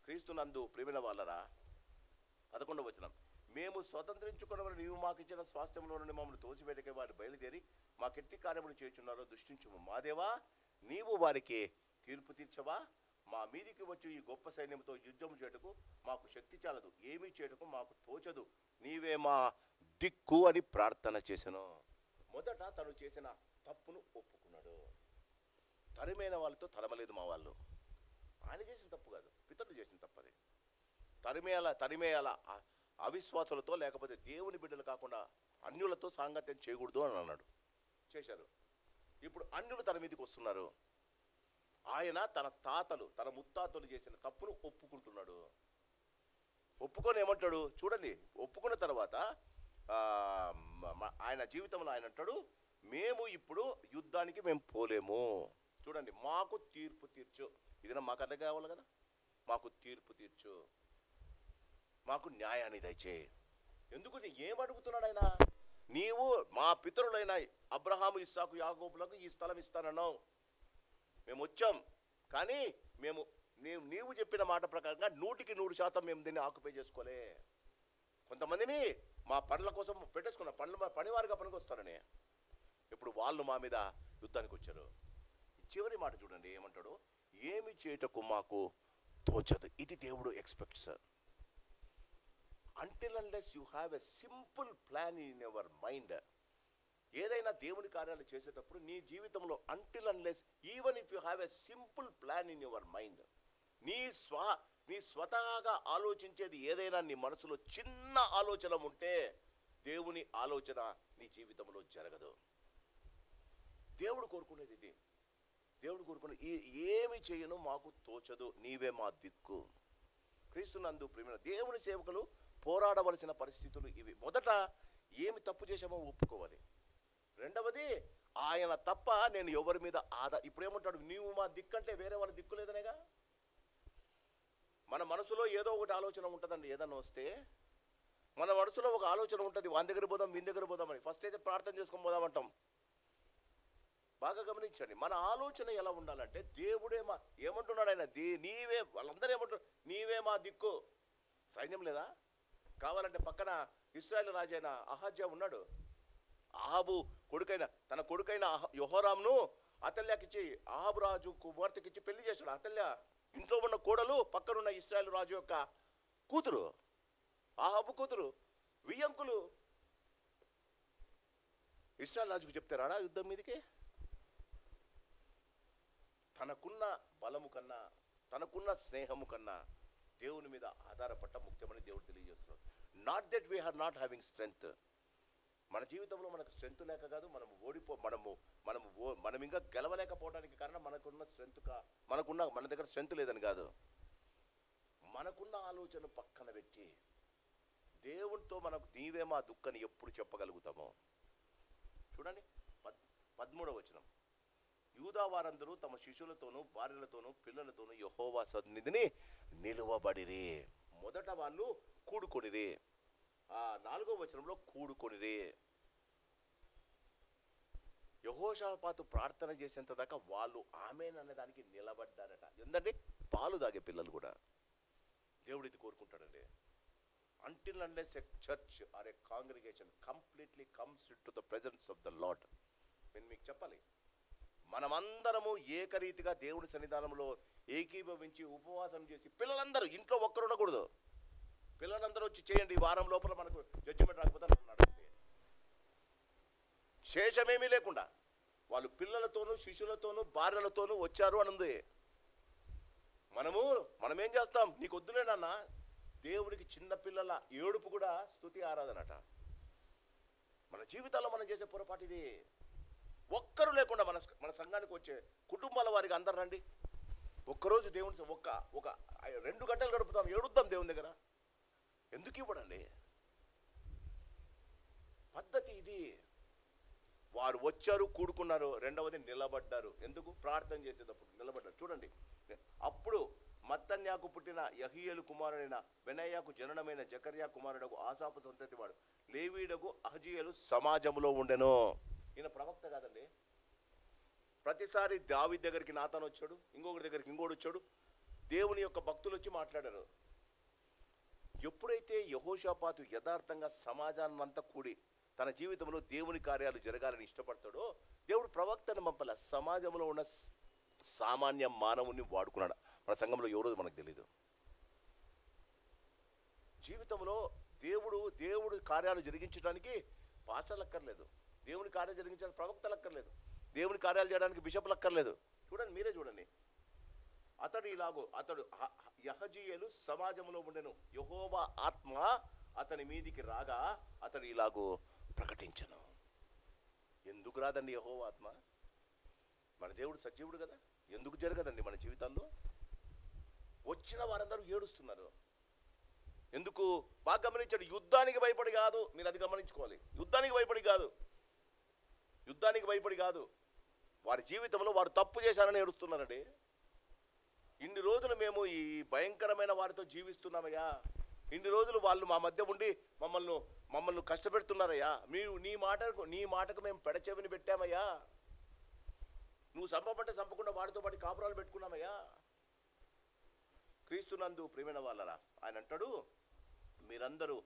క్రీస్తునందు ప్రేమైన వాళ్ళరా 11వ వచనం, మేము స్వతంత్రించుకున్న నీవు మాకు ఇచ్చిన స్వాస్థ్యంలో నుండి మమ్మల్ని తోసివేటకే వారు బయలుదేరి మాకెట్టి కార్యములు చేయుచున్నారో దృష్టించుము. మా దేవా, నీవు వారికి తీర్పు తీర్చవా? మా మీదికి వచ్చి ఈ గొప్ప సైన్యంతో యుద్ధం చేయటకు మాకు శక్తి చాలదు, ఏమీ చేయటకు మాకు తోచదు, నీవే మా దిక్కు అని ప్రార్థన చేశాను. మొదట తను చేసిన తప్పును ఒప్పుకున్నాడు. తరిమైన వాళ్ళతో తరమలేదు మా వాళ్ళు. ఆయన చేసిన తప్పు కాదు, పితరులు చేసిన తప్పది. తరిమేయాల అవిశ్వాసులతో, లేకపోతే దేవుని బిడ్డలు కాకుండా అన్యులతో సాంగత్యం చేయకూడదు అని అన్నాడు. చేశారు. ఇప్పుడు అన్యులు తన మీదకి వస్తున్నారు. ఆయన తన ముత్తాతలు చేసిన తప్పును ఒప్పుకుంటున్నాడు. ఒప్పుకొని ఏమంటాడు చూడండి, ఒప్పుకున్న తర్వాత ఆయన జీవితంలో ఆయన అంటాడు, మేము ఇప్పుడు యుద్ధానికి మేము పోలేము, చూడండి మాకు తీర్పు తీర్చు. ఇది మాకు అర్థం కావాలి కదా, మాకు తీర్పు తీర్చు, మాకు న్యాయాన్ని దయచేయి. ఎందుకు ఏమడుగుతున్నాడు ఆయన? నీవు మా పితరులైన అబ్రహాము, ఇస్సాకు, యాకోబులకు ఈ స్థలం ఇస్తానన్నావు, మేము వచ్చాం, కానీ నీవు చెప్పిన మాట ప్రకారంగా 100% మేము దీన్ని ఆక్యుపై చేసుకోలే. కొంతమందిని మా పనుల కోసం పెట్టేసుకున్న పనివారిగా పనికి వస్తారని ఇప్పుడు వాళ్ళు మా మీద యుద్ధానికి వచ్చారు. చివరి మాట చూడండి ఏమంటాడు, ఏమి చేయటకు మాకు తోచదు. ఇది దేవుడు expects. Until unless you have a simple plan in your mind. ఏదైనా దేవుని కార్యాలు చేసేటప్పుడు నీ జీవితంలో until unless, even if you have a simple plan in your mind, నీ స్వతహాగా ఆలోచించేది ఏదైనా నీ మనసులో చిన్న ఆలోచన ఉంటే దేవుని ఆలోచన నీ జీవితంలో జరగదు. దేవుడు కోరుకునేది ఇది. దేవుడు కోరుకునేది ఏమి చేయను మాకు తోచదు, నీవే మా దిక్కు. క్రీస్తునందు ప్రేమ దేవుని సేవకులు పోరాడవలసిన పరిస్థితులు ఇవి. మొదట ఏమి తప్పు చేశామో ఒప్పుకోవాలి. రెండవది ఆయన తప్ప నేను ఎవరి మీద ఇప్పుడు ఏమంటాడు, నీవు మా దిక్కంటే వేరే వాళ్ళ దిక్కు లేదనేగా. మన మనసులో ఏదో ఒకటి ఆలోచన ఉంటుందండి. ఏదన్నా వస్తే మన మనసులో ఒక ఆలోచన ఉంటుంది, వాని దగ్గర పోదాం వీని దగ్గర పోదామని. ఫస్ట్ అయితే ప్రార్థన చేసుకొని పోదామంటాం. బాగా గమనించండి, మన ఆలోచన ఎలా ఉండాలంటే దేవుడే మా ఏమంటున్నాడు ఆయన, నీవే, వాళ్ళందరూ ఏమంటారు, నీవే మా దిక్కు. సైన్యం లేదా? కావాలంటే పక్కన ఇశ్రాయేలు రాజు అయిన అహజ్యా ఉన్నాడు. అహాబు తన కొడుకైన యెహోరామును అతల్యాకిచ్చి, అహాబు రాజు కుమార్తెకిచ్చి పెళ్లి చేశాడు. అతల్య ఇంట్లో ఉన్న కోడలు పక్కనున్న ఇశ్రాయేలు రాజు యొక్క కూతురు, అహాబు కూతురు. వియ్యంకులు ఇశ్రాయేలు రాజుకు చెప్తే రాడా యుద్ధం మీదకి? తనకున్న బలము కన్నా, తనకున్న స్నేహము కన్నా దేవుని మీద ఆధారపడ్డ ముఖ్యమని దేవుడు తెలియజేస్తున్నాడు. Not that we are not having strength. మన జీవితంలో మనకు స్ట్రెంగ్త్ లేక కాదు, మనం ఇంకా గెలవలేకపోవడానికి కారణం మన దగ్గర స్ట్రెంగ్త్ లేదని కాదు. మనకున్న ఆలోచన పక్కన పెట్టి దేవునితో మనకు నీవే మా దుఃఖని ఎప్పుడు చెప్పగలుగుతామో చూడండి. 13వ వచనం, యూదా వారందరూ తమ శిష్యులతోనూ భార్యలతోనూ పిల్లలతోనూ యెహోవా సన్నిధిని నిలువబడిరి. మొదట వాళ్ళు కూడుకొనిరి. 4వ వచనంలో కూడుకొనిరి. యెహోషాపాతు ప్రార్థన చేసేంత దాకా వాళ్ళు ఆమేన్ అనే దానికి నిలబడ్డారట. ఎందుకంటే పాలు తాగే పిల్లలు కూడా దేవుడు ఇది కోరుకుంటాడండి. Until unless a church or a congregation completely comes into the presence of the Lord, నేను మీకు చెప్పాలి, మనమందరము ఏకరీతిగా దేవుడి సన్నిధానంలో ఏకీభవించి ఉపవాసం చేసి, పిల్లలందరూ ఇంట్లో ఒక్కరు ఉండకూడదు, పిల్లలందరూ వచ్చి చేయండి, ఈ వారం లోపల మనకు జడ్జిమెంట్ రాకపోతే అన్నాడు. శేషమేమీ లేకుండా వాళ్ళు పిల్లలతోనూ శిష్యులతోనూ భార్యలతోనూ వచ్చారు అని ఉంది. మనం ఏం చేస్తాం, నీకు వద్దులేనన్నా, దేవుడికి చిన్న పిల్లల ఏడుపు కూడా స్తుతి ఆరాధనట. మన జీవితాల్లో మనం చేసే పొరపాటు ఇది. ఒక్కరు లేకుండా మన సంఘానికి వచ్చే కుటుంబాల వారికి అందరు రండి, ఒక్కరోజు దేవుని ఒక 2 గంటలు గడుపుతాం, ఏడుద్దాం దేవుని దగ్గర. ఎందుకు ఇవ్వడండి? పద్ధతి ఇది. వారు వచ్చారు, కూడుకున్నారు. రెండవది నిలబడ్డారు. ఎందుకు? ప్రార్థన చేసేటప్పుడు నిలబడ్డారు. చూడండి, అప్పుడు మత్తన్యాకు పుట్టిన యహీయేలు కుమారుడైన బెనయ్యాకు జననమైన జకర్యా కుమారుడకు ఆసాపు సంతతి వాడు లేవీయుడకు అహజీయేలు సమాజంలో ఉండెను. ఈయన ప్రవక్త కాదండి. ప్రతిసారి దావీదు దగ్గరికి నాతాను వచ్చాడు, ఇంకొకటి దగ్గరికి ఇంకోటి వచ్చాడు, దేవుని యొక్క భక్తులు వచ్చి మాట్లాడారు. ఎప్పుడైతే యెహోషాపాతు యథార్థంగా సమాజాన్నంతా కూడి తన జీవితంలో దేవుని కార్యాలు జరగాలని ఇష్టపడతాడో, దేవుడు ప్రవక్తను పంపల, సమాజంలో ఉన్న సామాన్య మానవుని వాడుకున్నాడు. మన సంఘంలో ఎవరో మనకు తెలియదు. జీవితంలో దేవుడు కార్యాలు జరిగించడానికి పాస్టర్లు అక్కర్లేదు, దేవుని కార్యాలు జరిగించడానికి ప్రవక్తలు అక్కర్లేదు, దేవుని కార్యాలు చేయడానికి బిషప్లు అక్కర్లేదు. చూడండి, మీరే చూడండి. అతడు యహజీయేలు సమాజంలో ఉండెను, యెహోవా ఆత్మ అతని మీదికి రాగా అతడు ఇలాగూ ప్రకటించను. ఎందుకు రాదండి యెహోవా ఆత్మ? మన దేవుడు సజీవుడు కదా, ఎందుకు జరగదండి మన జీవితాల్లో? వచ్చిన వారందరూ ఏడుస్తున్నారు. ఎందుకు? బాగా గమనించండి. యుద్ధానికి భయపడి కాదు, మీరు అది గమనించుకోవాలి. యుద్ధానికి భయపడి కాదు, వారి జీవితంలో వారు తప్పు చేశారని ఏడుస్తున్నారండి. ఇన్ని రోజులు మేము ఈ భయంకరమైన వారితో జీవిస్తున్నామయ్యా, ఇన్ని రోజులు వాళ్ళు మా మధ్య ఉండి మమ్మల్ని కష్టపెడుతున్నారయ్యా, నీ మాటకు మేము పెడచెవిని పెట్టామయ్యా, నువ్వు చంపమంటే చంపకుండా వాడితో పాటు కాపురాలు పెట్టుకున్నామయ్యా. క్రీస్తునందు ప్రియమైన వాళ్ళరా, ఆయన అంటాడు, మీరందరూ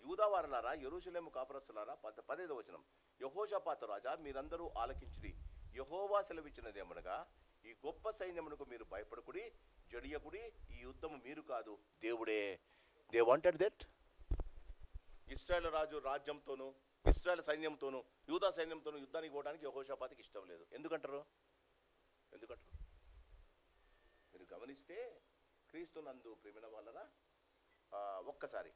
యూదా వారలారా, యెరూషలేము కాపురస్తులారా. 15వ వచనం, యెహోషాపాతు రాజా, మీరందరూ ఆలకించుడి. యెహోవా సెలవిచ్చినదేమనగా, ఈ గొప్ప సైన్యమునకు మీరు భయపడకుడి, జడియకుడి, ఈ యుద్ధము మీరు కాదు, దేవుడే. They wanted that. ఇశ్రాయేలు రాజు రాజ్యంతోనూ ఇశ్రాయేలు సైన్యంతోనూ యూదా సైన్యంతోనూ యుద్ధానికి పోవడానికి యెహోషాపాతుకి ఇష్టం లేదు. ఎందుకంటారు? మీరు గమనిస్తే క్రీస్తునందు ప్రియమైన వాళ్ళరా, ఒక్కసారి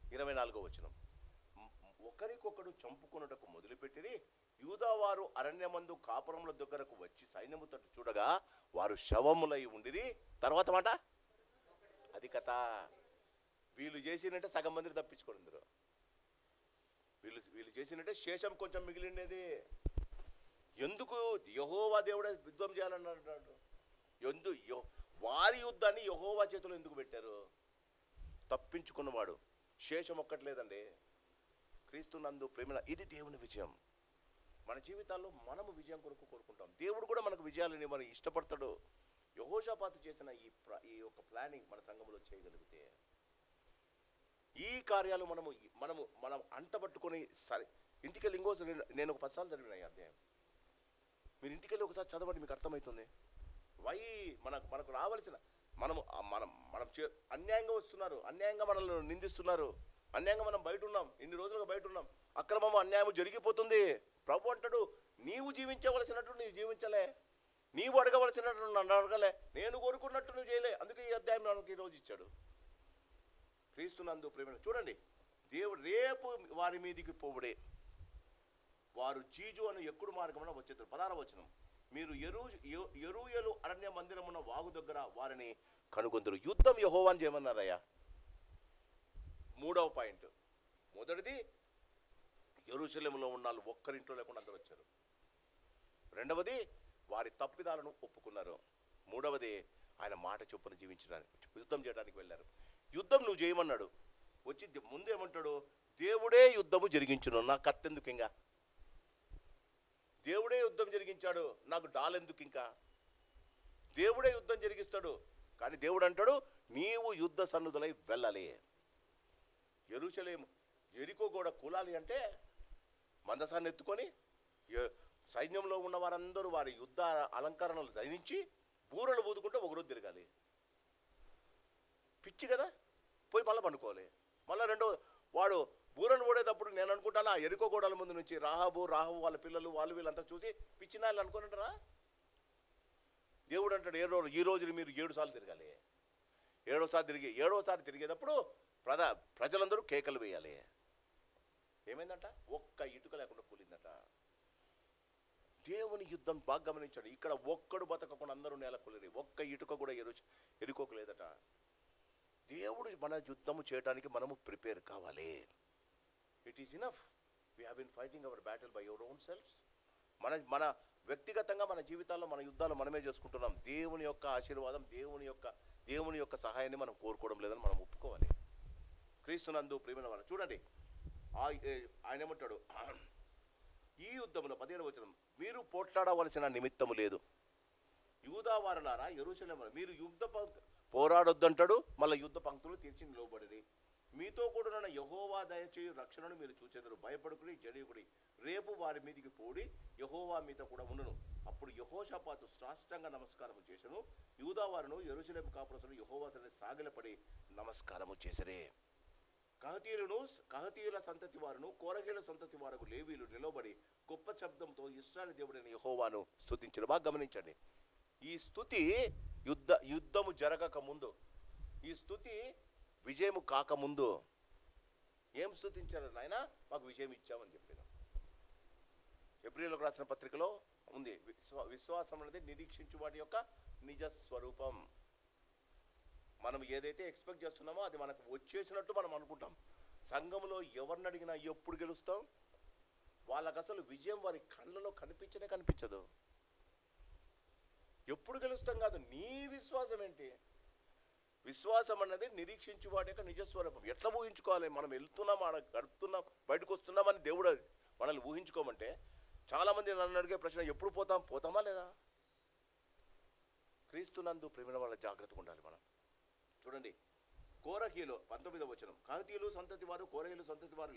24వ వచనం, ఒకరికొకడు చంపుకొనుటకు మొదలుపెట్టిరి, యూదావారు అరణ్యమందు కాపురముల దగ్గరకు వచ్చి సైన్యము తట్టు చూడగా వారు శవములై ఉండిరి. తర్వాత మాట అది కథ. వీళ్ళు చేసినట్టే సగం మందిని తప్పించుకోండి. వీళ్ళు చేసినట్టే శేషం కొంచెం మిగిలినది. ఎందుకు యెహోవా దేవుడే యుద్ధం చేయాలన్నాడు? వారి యుద్ధాన్ని యెహోవా చేతిలో ఎందుకు పెట్టారు? తప్పించుకున్నవాడు శేషం ఒక్కట్లేదండి. క్రీస్తునందు ప్రేమ, ఇది దేవుని విజయం. మన జీవితాల్లో మనము విజయం కొరకు కోరుకుంటాం. దేవుడు కూడా మనకు విజయాలని మనం ఇష్టపడతాడు. యెహోషాపాతు చేసిన ఈ యొక్క ప్లానింగ్ మన సంఘంలో చేయగలిగితే ఈ కార్యాలు మనం అంటబట్టుకొని సరే ఇంటికెళ్ళి ఇంకోసారి నేను ఒక 10 సార్లు చదివిన ఈ అధ్యాయం. మీరు ఇంటికెళ్ళి ఒకసారి చదవండి, మీకు అర్థమవుతుంది. మనకు రావాల్సిన మనం అన్యాయంగా వస్తున్నారు, అన్యాయంగా మనల్ని నిందిస్తున్నారు, అన్యాయంగా మనం బయట ఉన్నాం, ఇన్ని రోజులుగా బయట ఉన్నాం, అక్రమము అన్యాయం జరిగిపోతుంది. ప్రభు అంటాడు, నీవు జీవించవలసినట్టు నీవు జీవించలే, నీవు అడగవలసినట్టు నన్ను అడగలే, నేను కోరుకున్నట్టు నువ్వు చేయలే. అందుకే ఈ అధ్యాయం మనకి ఈరోజు ఇచ్చాడు. క్రీస్తునందు ప్రేమ చూడండి, దేవుడు రేపు వారి మీదికి పోవుడే వారు జీజు అని ఎక్కుడు మార్గమున వచ్చేది. 16వ వచనం, మీరు యెరూయేలు అరణ్య మందిరమున వాగు దగ్గర వారిని కనుగొందరు. యుద్ధం యెహోవాను చేయమన్నారయ్యా. 3వ పాయింట్, మొదటిది యెరూషలేములో ఉన్న వాళ్ళు ఒక్కరింట్లో లేకుండా అందరూ వచ్చారు. 2వది వారి తప్పిదాలను ఒప్పుకున్నారు. 3వది ఆయన మాట చొప్పున జీవించడానికి యుద్ధం చేయడానికి వెళ్ళారు. యుద్ధం నువ్వు చేయమన్నాడు, వచ్చి ముందేమంటాడు, దేవుడే యుద్ధము జరిగించును, నాకు కత్తెందుకు ఇంకా, దేవుడే యుద్ధం జరిగించాడు, నాకు డాలెందుకు ఇంకా, దేవుడే యుద్ధం జరిగిస్తాడు. కానీ దేవుడు అంటాడు, నీవు యుద్ధ సన్నుదులై వెళ్ళాలి. యెరూషలేము యెరికో గోడ కూలాలి అంటే మందసాన్ని ఎత్తుకొని సైన్యంలో ఉన్న వారందరూ వారి యుద్ధ అలంకరణలు ధరించి బూరలు ఊదుకుంటూ ఒకరోజు తిరగాలి. పిచ్చి కదా, పోయి మళ్ళీ పండుకోవాలి. మళ్ళీ వాడు బూరలు ఊడేటప్పుడు నేను అనుకుంటాను, ఆ యెరికో గోడల ముందు నుంచి రాహాబు వాళ్ళ పిల్లలు వాళ్ళు వీళ్ళంతా చూసి పిచ్చినాళ్ళు అనుకున్నారా? దేవుడు అంటాడు, ఈ రోజు మీరు 7 సార్లు తిరగాలి. 7వసారి తిరిగేటప్పుడు ప్రజలందరూ కేకలు వేయాలి. ఏమైందంట? ఒక్క ఇటుక లేకుండా కూలిందట. దేవుని యుద్ధం బాగా గమనించాడు. ఇక్కడ ఒక్కడు బతకకుండా అందరూ నేల కూలిరి, ఒక్క ఇటుక కూడా ఎరుకోకు లేదట. దేవుడు మన యుద్ధము చేయడానికి మనము ప్రిపేర్ కావాలి. It is enough. We have been fighting our battle by your own selfs. మన వ్యక్తిగతంగా మన జీవితాల్లో మన యుద్ధాలు మనమే చేసుకుంటున్నాం. దేవుని యొక్క ఆశీర్వాదం, దేవుని యొక్క సహాయాన్ని మనం కోరుకోవడం లేదని మనం ఒప్పుకోవాలి. క్రీస్తునందు ప్రియమైన వారు చూడండి, ఆయన ఏమంటాడు, ఈ యుద్ధములో 17వ వచనం, మీరు పోట్లాడవలసిన నిమిత్తము లేదు, యూదావారులారా యెరూషలేము మీరు పోరాడొద్దంటాడు. మళ్ళీ యుద్ధ పంక్తులు తీర్చి నిలవబడి, మీతో కూడా యెహోవా దయచేయు రక్షణను మీరు చూచెదరు, భయపడుకుని జడియుకుడి, రేపు వారి మీదికి పోడి యెహోవా మీతో కూడా ఉండును. అప్పుడు యెహోషాపాతు సాష్టాంగ నమస్కారము చేసెను, యూదావారును యెరూషలేము కాపురస్తులు యెహోవా సన్నిధిని సాగిలపడి నమస్కారము చేసరే. కహతీయుల సంతతి వారును కోరహీల సంతతి వారకు లేవీలు నిలబడి గొప్ప శబ్దంతో ఇశ్రాయేలు దేవుడైన యెహోవాను స్తుతించారు. బాగా గమనించండి, ఈ స్తుతి యుద్ధము జరగక ముందు, ఈ స్తుతి విజయము కాకముందు ఏం స్తుతించారు? నాయన మాకు విజయం ఇచ్చామని చెప్పాను. ఎబ్రీయులకు రాసిన పత్రికలో ఉంది, విశ్వాసం అనేది నిరీక్షించు వాటి యొక్క నిజ స్వరూపం. మనం ఏదైతే ఎక్స్పెక్ట్ చేస్తున్నామో అది మనకు వచ్చేసినట్టు మనం అనుకుంటాం. సంఘంలో ఎవరిని అడిగినా ఎప్పుడు గెలుస్తాం, వాళ్ళకు అసలు విజయం వారి కళ్ళలో కనిపించదు. ఎప్పుడు గెలుస్తాం కాదు, నీ విశ్వాసం ఏంటి? విశ్వాసం అన్నది నిరీక్షించు వాటి యొక్క నిజస్వరూపం. ఎట్లా ఊహించుకోవాలి? మనం వెళ్తున్నాం, గడుపుతున్నాం, బయటకు వస్తున్నామని దేవుడు మనల్ని ఊహించుకోమంటే, చాలామంది నన్ను అడిగే ప్రశ్న, ఎప్పుడు పోతామా లేదా? క్రీస్తునందు ప్రేమ వాళ్ళ జాగ్రత్తగా ఉండాలి మనం. చూడండి, కోరహీలు 19వ వచనం, కహతీయులు సంతతి వారు కోరహీలు సంతతి వారు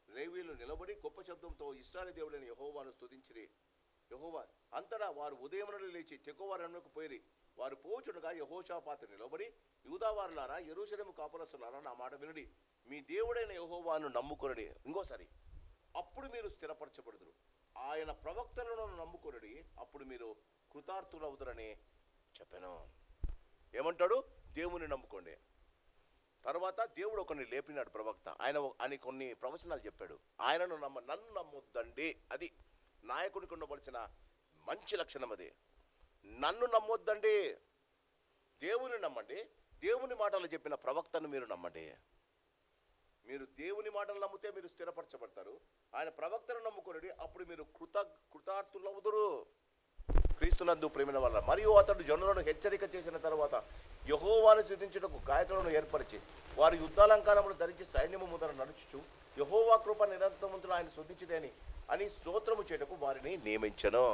లేవీలు నిలబడి గొప్ప శబ్దంతో ఇశ్రాయేలు దేవుడైన యెహోవాను స్తుతించిరి. యెహోవా అంతటా వారు ఉదయం నుండి లేచి తెకోవ అరణ్యమునకు పోయిరి. వారు పోచుండగా యెహోషాపాతు నిలబడి, యూదావారులారా యెరూషలేము కాపురస్తులారా నా మాట వినుడి, మీ దేవుడైన యెహోవాను నమ్ముకొనుడి. ఇంకోసారి, అప్పుడు మీరు స్థిరపరచబడుదురు, ఆయన ప్రవక్తలను నమ్ముకొనుడి, అప్పుడు మీరు కృతార్థులవుదురని చెప్పాను. ఏమంటాడు? దేవుని నమ్ముకోండి. తర్వాత దేవుడు ఒకరిని లేపినాడు, ప్రవక్త. ఆయన కొన్ని ప్రవచనాలు చెప్పాడు. నన్ను నమ్మొద్దండి. అది నాయకునికి ఉండవలసిన మంచి లక్షణం అది. నన్ను నమ్మొద్దండి, దేవుని నమ్మండి. దేవుని మాటలు చెప్పిన ప్రవక్తను మీరు నమ్మండి. మీరు దేవుని మాటలు నమ్మితే మీరు స్థిరపరచబడతారు. ఆయన ప్రవక్తను నమ్ముకోండి, అప్పుడు మీరు కృతార్థులవుదురు. క్రీస్తునందు ప్రేమైన వల్ల. మరియు అతడు జనులను హెచ్చరిక చేసిన తర్వాత యెహోవాను స్తుతించుటకు గాయకులను ఏర్పరిచి వారి యుద్ధాలంకారములు ధరించి సైన్యము ముందర నడుచుచు యెహోవా కృప నిరంతరముందు ఆయన స్తుతించుటని అని స్తోత్రము చేయటకు వారిని నియమించెను.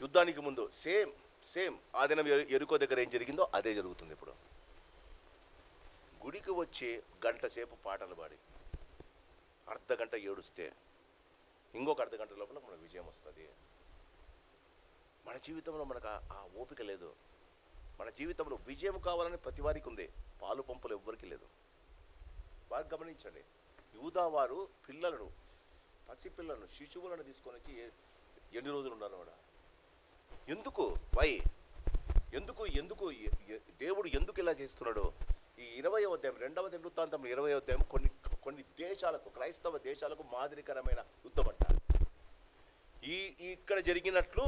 యుద్ధానికి ముందు సేమ్ ఆ దినం ఎరుకో దగ్గర ఏం జరిగిందో అదే జరుగుతుంది. ఇప్పుడు గుడికి వచ్చి గంట సేపు పాటలు పాడి అర్ధగంట ఏడుస్తే ఇంకొక అర్ధగంట లోపల మనకు విజయం వస్తుంది. మన జీవితంలో మనకు ఆ ఓపిక లేదు. మన జీవితంలో విజయం కావాలని ప్రతి వారికి ఉంది, పాలు పంపులు ఎవ్వరికి లేదు. బాగా గమనించండి. యూదా వారు పిల్లలను, పసిపిల్లలను, శిశువులను తీసుకొని వచ్చి ఎన్ని రోజులు ఉన్నారు వాడ? ఎందుకు? ఎందుకు దేవుడు ఎందుకు ఇలా చేస్తున్నాడు? ఈ 20వ అధ్యాయం 2వ దినవృత్తాంతం 20వ అధ్యాయం కొన్ని దేశాలకు, క్రైస్తవ దేశాలకు మాదిరికరమైన యుద్ధం అంట. ఇక్కడ జరిగినట్లు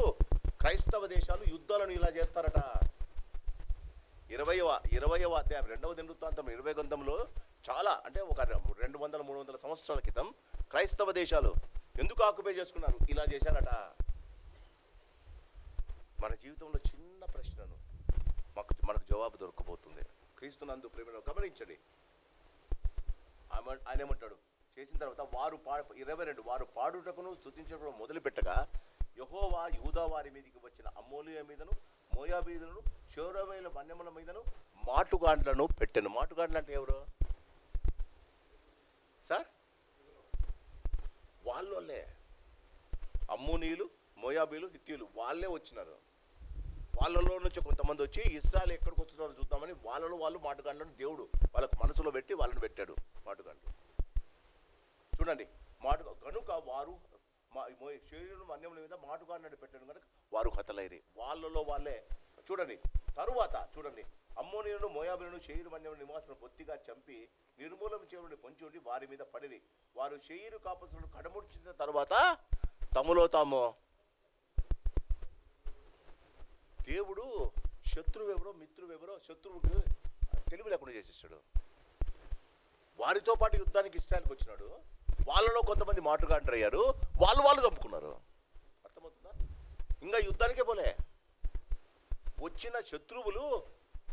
క్రైస్తవ దేశాలు యుద్ధాలను ఇలా చేస్తారట. 20వ అధ్యాయం 2వ దినవృత్తాంతం 20వ గ్రంథంలో చాలా, అంటే ఒక 200-300 సంవత్సరాల క్రితం క్రైస్తవ దేశాలు ఎందుకు ఆక్యుపై చేసుకున్నారు? ఇలా చేశారట. మన జీవితంలో చిన్న ప్రశ్నను మనకు జవాబు దొరకబోతుంది. క్రీస్తునందు ప్రేమను గమనించండి. ఆయన ఏమంటాడు? చేసిన తర్వాత వారు 22 వారు పాడుటకును స్తుతించడం మొదలు పెట్టగా యెహోవా యూదా వారి మీదకి వచ్చిన అమ్మోనియ మీదను మోయాబీయులను షోరవేల వన్యముల మీదను మాటుగాండ్లను పెట్టెను. మాటుగాండ్లు అంటే ఎవరు సార్? వాళ్ళే అమ్మోనీయులు, మోయాబీలు, హిత్తీయులు వాళ్ళే వచ్చినారు. వాళ్ళలో నుంచి కొంతమంది వచ్చి ఇశ్రాయేలు ఎక్కడికి వస్తున్నారో చూద్దామని వాళ్ళు మాటుగాండ్లను దేవుడు వాళ్ళకు మనసులో పెట్టి వాళ్ళని పెట్టాడు. మాటుగాండ్లు చూడండి. కనుక వారు శరీరం వన్యముల మీద మాటుగాండ్లను పెట్టాడు కనుక వారు హతలైరి. వాళ్ళలో వాళ్ళే. చూడండి తరువాత చూడండి, అమ్మోనీయులను మోయాబీలను శరీర వన్యముల నివాసులను బొత్తిగా చంపి నిర్మూలన చేయని పొంచి ఉండి వారి మీద పడిరి. వారు శరీర కాపసులను కడముడిచిన తర్వాత తమలో తాము దేవుడు శత్రువెవరో మిత్రువెవరో శత్రువుకి తెలివి లేకుండా చేసేసాడు. వారితో పాటు యుద్ధానికి ఇస్రాయేలుకి వచ్చినాడు. వాళ్ళలో కొంతమంది మాటుగాండ్రు అయ్యారు. వాళ్ళు చంపుకున్నారు. అర్థమవుతుందా? ఇంకా యుద్ధానికే పోలే. వచ్చిన శత్రువులు,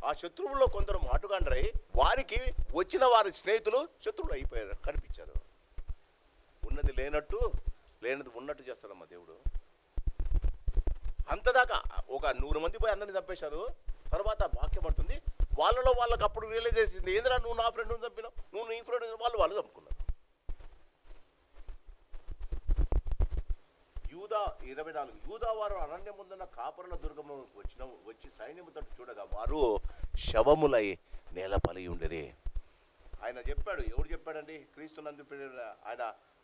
ఆ శత్రువుల్లో కొందరు మాటుగాండ్రై వారికి వచ్చిన వారి స్నేహితులు శత్రువులు అయిపోయారు, కనిపించారు. ఉన్నది లేనట్టు, లేనది ఉన్నట్టు చేస్తాడమ్మా దేవుడు. అంతదాకా ఒక 100 మంది పోయి అందరిని చంపేశారు. తర్వాత వాక్యం అంటుంది వాళ్ళలో వాళ్ళకి అప్పుడు రియలైజ్ చేసింది, ఏంద్రా నువ్వు నా ఫ్రెండ్ని చంపినావు, నువ్వు నీ ఫ్రెండ్, వాళ్ళు చంపుకున్నారు. యూదా 24 యూదా వారు అరణ్యం ముందున్న కాపరుల దుర్గము వచ్చి సైన్యము తట్టు చూడగా వారు శవములై నేల పలి ఉండేది. ఆయన చెప్పాడు. ఎవరు చెప్పాడండి? క్రీస్తునందు ఆయన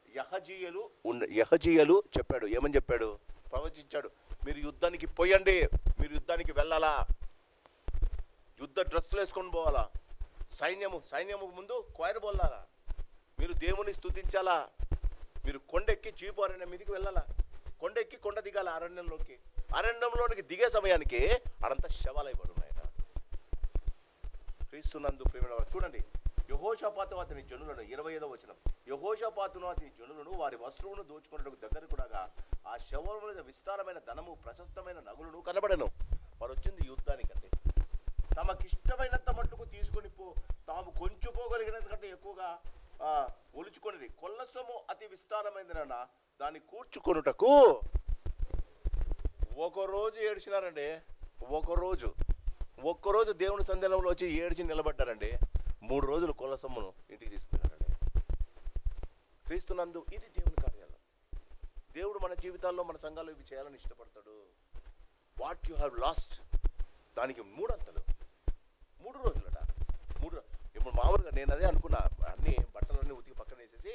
యహజీయలు చెప్పాడు. ఏమని చెప్పాడు? ప్రవచించాడు. మీరు యుద్ధానికి పోయండి, మీరు యుద్ధానికి వెళ్ళాలా, యుద్ధ డ్రెస్సులు వేసుకొని పోవాలా, సైన్యము ముందు కోయరు బోలాలా, మీరు దేవుని స్తుతించాలా, మీరు కొండెక్కి చీపు అరణ్యం మీదకి వెళ్ళాలా, కొండెక్కి కొండ దిగాల అరణ్యంలోనికి దిగే సమయానికి అడంతా శవాలైపడి ఉన్నాయట. క్రీస్తునందు ప్రేమ చూడండి. యెహోషాపాతు అతని జనులను 25వ వచనం, యెహోషాపాతును అతని జనులను వారి వస్త్రమును దోచుకున్నట్టు దగ్గరకు రాగా ఆ శవముల మీద విస్తారమైన ధనము ప్రశస్తమైన నగులను కనబడను. వారు వచ్చింది యుద్ధానికండి. తమకిష్టమైనంత మట్టుకు తీసుకొని తాము కొంచెం పోగలిగినంతకంటే ఎక్కువగా ఒలుచుకొని కొల్లసము అతి విస్తారమైందన దాన్ని కూర్చుకొనుటకు ఒకరోజు ఏడ్చినారండి. ఒక్కరోజు దేవుని సందేహంలో వచ్చి ఏడ్చి నిలబడ్డారండి. 3 రోజులు కొల్లసమ్మును ఇంటికి తీసుకున్నారండి. క్రీస్తునందు ఇది దేవుని కార్యాలు. దేవుడు మన జీవితాల్లో, మన సంఘాల్లో ఇవి చేయాలని ఇష్టపడతాడు. వాట్ యు హ్యావ్ లాస్ట్ దానికి 3 అంతలు, 3 రోజులట. ఇప్పుడు మామూలుగా నేను అదే అనుకున్నా, అన్ని బట్టలన్నీ ఉతికి పక్కన వేసేసి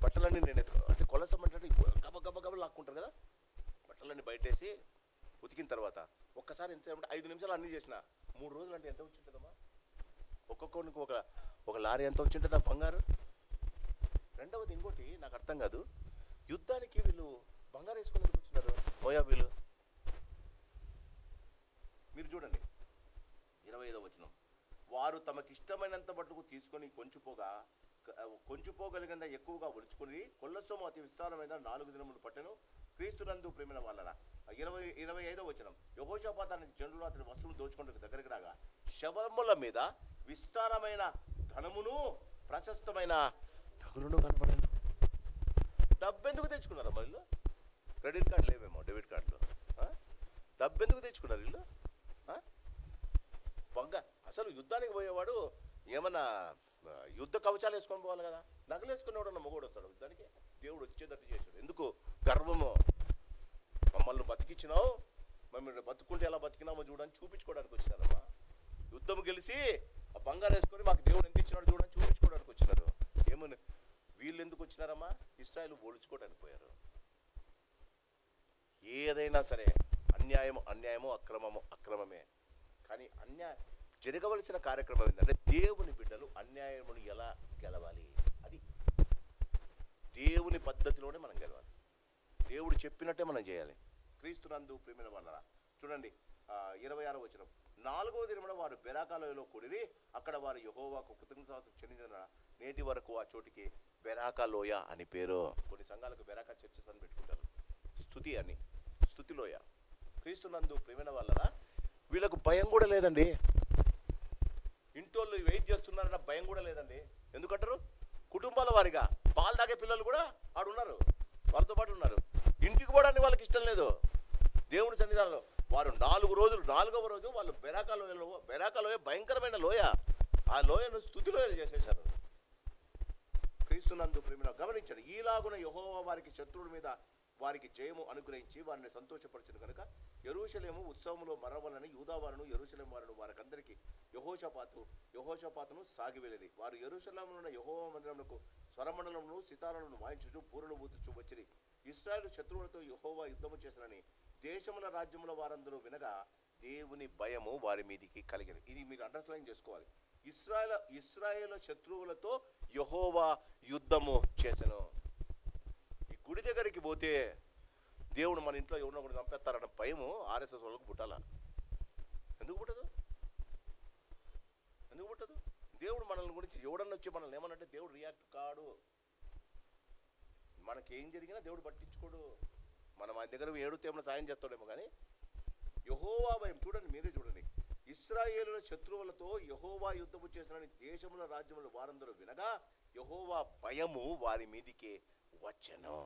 బట్టలన్నీ నేను అంటే కొలసం అంటే గబ లాక్కుంటారు కదా, బట్టలన్నీ బయటేసి ఉతికిన తర్వాత ఒక్కసారి ఎంత 5 నిమిషాలు అన్నీ చేసిన 3 రోజులు అంటే ఎంత వచ్చింటుందమ్మా? ఒక్కొక్కరికి ఒక లారీ ఎంత వచ్చింటుందా బంగారు? రెండవది ఇంకోటి నాకు అర్థం కాదు, యుద్ధానికి వీళ్ళు బంగారు వేసుకొని వచ్చినారు మోయాబీలు. మీరు చూడండి 25వ వచనం, వారు తమకిష్టమైనంత మట్టుకు తీసుకొని కొంచుపోగలిగినంత ఎక్కువగా ఒలుచుకొని కొల్లసొమ్ము అతి విస్తారమైన 4 దినములు పట్టెను. క్రీస్తునందు ప్రేమైన వాళ్ళరా. 25వ వచనం, యెహోషాపాతు అనే జనులు అతని వస్తువులు దోచుకుంటూ దగ్గరికి రాగా శవముల మీద విస్తారమైన ధనమును ప్రశస్తమైన నగరును కనపడాను. డబ్బు ఎందుకు తెచ్చుకున్నారు వీళ్ళు? క్రెడిట్ కార్డు లేవేమో, డెబిట్ కార్డులు. డబ్బు ఎందుకు తెచ్చుకున్నారు వీళ్ళు? అసలు యుద్ధానికి పోయేవాడు ఏమన్నా యుద్ధ కవచాలు వేసుకొని పోవాలి కదా. నగలు వేసుకునేవాడు అన్న మగోడు వస్తాడు యుద్ధానికి. దేవుడు వచ్చేటట్టు చేశాడు. ఎందుకు? గర్వము. మమ్మల్ని బతికించినావు, మమ్మల్ని బతుకుంటే ఎలా బతికినామో చూడని చూపించుకోవడానికి వచ్చినారమ్మా. యుద్ధం గెలిచి ఆ బంగారు వేసుకొని మాకు దేవుడు ఎంత ఇచ్చినాడు చూడని చూపించుకోవడానికి వచ్చినారు. ఏమని వీళ్ళు ఎందుకు వచ్చినారమ్మా? ఇశ్రాయేలు ఓడించుకోవడానికి పోయారు. ఏదైనా సరే అన్యాయము అక్రమమే. కానీ జరగవలసిన కార్యక్రమం ఏంటంటే దేవుని బిడ్డలు అన్యాయమును ఎలా గెలవాలి, అది దేవుని పద్ధతిలోనే మనం గెలవాలి. దేవుడు చెప్పినట్టే మనం చేయాలి. క్రీస్తునందు ప్రియమైన వాళ్ళరా. చూడండి 26వ వచనం, 4వ దినమున వారు బెరాకా లోయలో కూడిరి. అక్కడ వారు యెహోవాకు కృతజ్ఞతాస్తుతులు చెల్లించిన నేటి వరకు ఆ చోటికి బెరాకా లోయ అని పేరు. కొన్ని సంఘాలకు బెరాకా చర్చెస్ అని పెట్టుకుంటారు. స్తుతి లోయ. క్రీస్తునందు ప్రియమైన వాళ్ళరా. వీళ్ళకు భయం కూడా లేదండి. ఇంటోళ్ళు వెయిట్ చేస్తున్నారన్న భయం కూడా లేదండి. ఎందుకంటారు? కుటుంబాల వారిగా పాలు తాగే పిల్లలు కూడా ఆడున్నారు, వారితో పాటు ఉన్నారు. ఇంటికి పోవడానికి వాళ్ళకి ఇష్టం లేదు. దేవుని సన్నిధానంలో వారు 4 రోజులు, 4వ రోజు వాళ్ళు బెరాకా లోయ భయంకరమైన లోయ. ఆ లోయను స్తుతి లోయలు చేసేశారు. క్రీస్తునందు ప్రేమ గమనించండి. ఈలాగున యెహోవా వారికి శత్రువుల మీద వారికి జయము అనుగ్రహించి వారిని సంతోషపరచును కనుక యెరూషలేము ఉత్సవములో మరవలని యూదావారును యెరూషలేము వారును వారికందరికీ యెహోషాపాతును సాగివెళ్ళిరి. వారు యెరూషలేములో యెహోవా మందిరమునకు స్వరమండలమును సితారాలను వాయించుచు బూరలు ఊదుచు వచ్చిరి. ఇశ్రాయేలు శత్రువులతో యెహోవా యుద్ధము చేసినని దేశముల రాజ్యముల వారందరూ వినగా దేవుని భయము వారి మీదికి కలిగినది. ఇది మీరు అండర్స్టాండ్ చేసుకోవాలి. ఇశ్రాయేలు శత్రువులతో యెహోవా యుద్ధము చేసెను. ఈ గుడి దగ్గరికి పోతే దేవుడు మన ఇంట్లో ఎవరినో ఒకటి చంపేస్తారన్న భయము ఆర్ఎస్ఎస్ వాళ్ళకు పుట్టాలా? ఎందుకు పుట్టదు? దేవుడు మనల్ని గురించి ఎవడన్నా వచ్చి మనల్ని ఏమనంటే దేవుడు రియాక్ట్ కాడు. మనకేం జరిగినా దేవుడు పట్టించుకోడు. మనం ఆయన దగ్గర ఏడుతో ఏమైనా సాయం చేస్తాడేమో కానీ యెహోవా భయం. చూడండి, మీరే చూడండి. ఇశ్రాయేలుల శత్రువులతో యెహోవా యుద్ధము చేసినని దేశముల రాజ్యముల వారందరూ వినగా యెహోవా భయము వారి మీదికి వచ్చెను.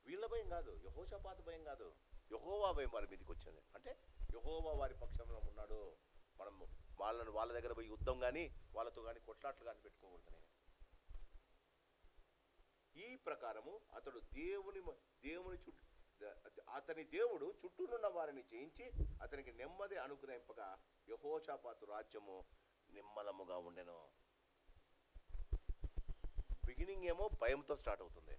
వీళ్ళ భయం కాదు, యెహోషాపాతు భయం కాదు, యెహోవా భయం వారి మీదకి వచ్చింది. అంటే యెహోవా వారి పక్షంలో ఉన్నాడు. మనం వాళ్ళ దగ్గర పోయి యుద్ధం కానీ వాళ్ళతో కానీ కొట్లాట్లు కానీ పెట్టుకోకూడదు. ఈ ప్రకారము అతడు అతని దేవుడు చుట్టూనున్న వారిని జయించి అతనికి నెమ్మది అనుగ్రహింపగా యెహోషాపాతు రాజ్యము నిమ్మలముగా ఉండెను. బిగినింగ్ ఏమో భయంతో స్టార్ట్ అవుతుంది,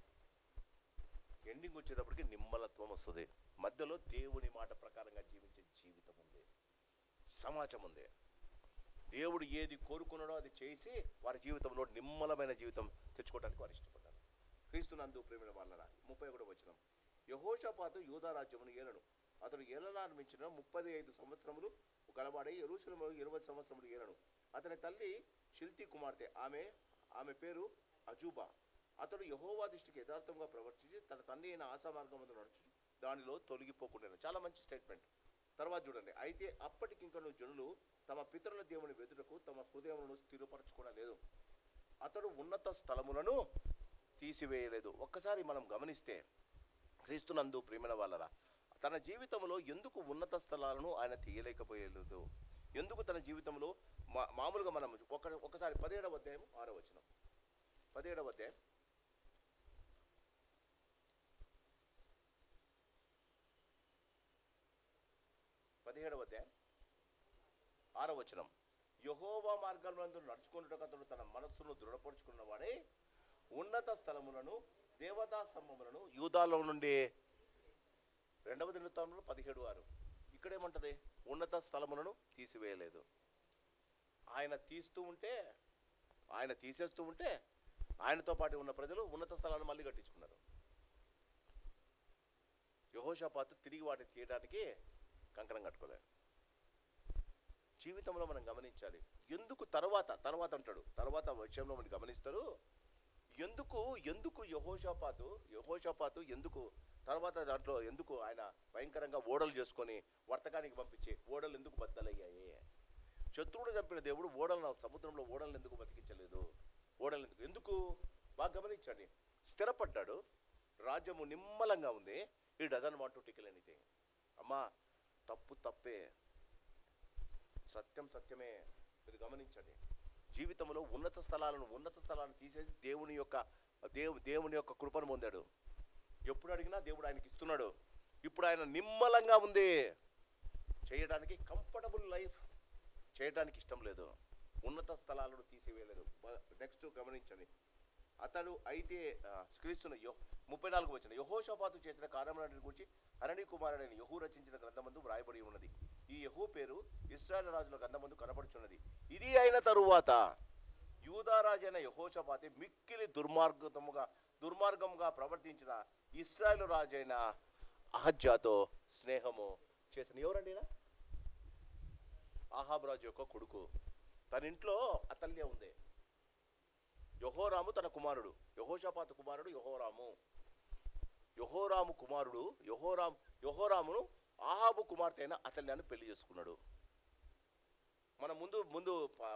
ఎండింగ్ వచ్చేటప్పటికి నిమ్మలత్వం వస్తుంది. మధ్యలో దేవుని మాట ప్రకారంగా జీవించే జీవితం ఉంది, సమాజం ఉంది. దేవుడు ఏది కోరుకున్నాడో అది చేసి వారి జీవితంలో నిమ్మలమైన జీవితం తెచ్చుకోవడానికి వారు ఇష్టపడ్డారు. క్రీస్తునందు ప్రేమైన వాళ్ళరా. 31వ వచనం, యెహోషాపాతు యూదా రాజ్యమును ఏలను. అతడు ఏలనారంభించిన 35 సంవత్సరములు గలవాడై యెరూషలేములో 20 సంవత్సరములు ఏలను. అతని తల్లి షిల్తి కుమార్తె, ఆమె పేరు అజూబా. అతడు యెహోవా దృష్టికి యథార్థంగా ప్రవర్తించి తన తండ్రి అయిన ఆశా మార్గమును నడుచు దానిలో తొలగిపోకుండా. చాలా మంచి స్టేట్మెంట్. తర్వాత చూడండి, అయితే అప్పటికింకను జనులు తమ పితరుల దేవుని వెదుటకు తమ హృదయములను స్థిరపరచుకోలేదు, అతడు ఉన్నత స్థలములను తీసివేయలేదు. ఒక్కసారి మనం గమనిస్తే క్రీస్తునందు ప్రేమైన వాళ్ళరా, తన జీవితంలో ఎందుకు ఉన్నత స్థలాలను ఆయన తీయలేకపోయలేదు? ఎందుకు తన జీవితంలో మామూలుగా మనం ఒకసారి 17వ అధ్యాయం 6వ వచనం, 17వ అధ్యాయం 6వ వచనం, యెహోవా మార్గములందు నడుచుకొనుటకు అతడు తన మనస్సును దృఢపరుచుకున్న వాడే ఉన్నత స్థలములను దేవతా స్తంభములను యూదాలో నుండి. 2వ దినవృత్తాంతంలో 17:6. ఇక్కడేమంటది? ఉన్నత స్థలములను తీసివేయలేదు. ఆయన తీసేస్తూ ఉంటే ఆయనతో పాటు ఉన్న ప్రజలు ఉన్నత స్థలాన్ని మళ్ళీ కట్టించుకున్నారు. యెహోషాపాతు తిరిగి వాటిని తీయడానికి కంకణం కట్టుకోలేదు. జీవితంలో మనం గమనించాలి. ఎందుకు తర్వాత అంటాడు, తర్వాత విషయంలో మనం గమనిస్తారు. ఎందుకు యెహోషాపాతు ఎందుకు తర్వాత దాంట్లో ఎందుకు ఆయన భయంకరంగా ఓడలు చేసుకొని వర్తకానికి పంపించే ఓడలు ఎందుకు బద్దలయ్యాయి? శత్రువుడు చంపిన దేవుడు ఓడలను సముద్రంలో ఓడలను ఎందుకు బతికించలేదు? ఓడలు ఎందుకు బాగా గమనించండి. స్థిరపడ్డాడు, రాజ్యము నిమ్మలంగా ఉంది. ఈ doesn't want to tickle anything. అమ్మా, తప్పే, సత్యమే. మీరు గమనించండి. జీవితంలో ఉన్నత స్థలాలను తీసేసి దేవుని యొక్క కృపను పొందాడు. ఎప్పుడు అడిగినా దేవుడు ఆయనకి ఇస్తున్నాడు. ఇప్పుడు ఆయన నిమ్మలంగా ఉంది. చేయడానికి కంఫర్టబుల్ లైఫ్ చేయడానికి ఇష్టం లేదు. ఉన్నత స్థలాలను తీసివేయలేదు. నెక్స్ట్ గమనించండి. అతడు అయితే క్రీస్తున్న 34 వచ్చిన యెహోషాపాతు చేసిన కార్యములన్నిటి గురించి హననీ కుమారుడైన యెహూ రచించిన గ్రంథమందు వ్రాయబడి ఉన్నది. ఈ యెహూ పేరు ఇశ్రాయేలు రాజుల గ్రంథమందు కనబడుచున్నది. ఇది అయిన తరువాత యూదారాజైన యెహోషాపాతు మిక్కిలి దుర్మార్గముగా ప్రవర్తించిన ఇశ్రాయేలు రాజైన అహజ్యాతో స్నేహము చేసిన. ఎవరండి? ఆహాబు రాజు యొక్క కొడుకు. తన ఇంట్లో అతల్య ఉంది. యెహోరాము తన కుమారుడు, యెహోషాపాతు కుమారుడు యెహోరామును ఆహాబు కుమార్తె అయిన అతల్యాను పెళ్లి చేసుకున్నాడు. మనం ముందు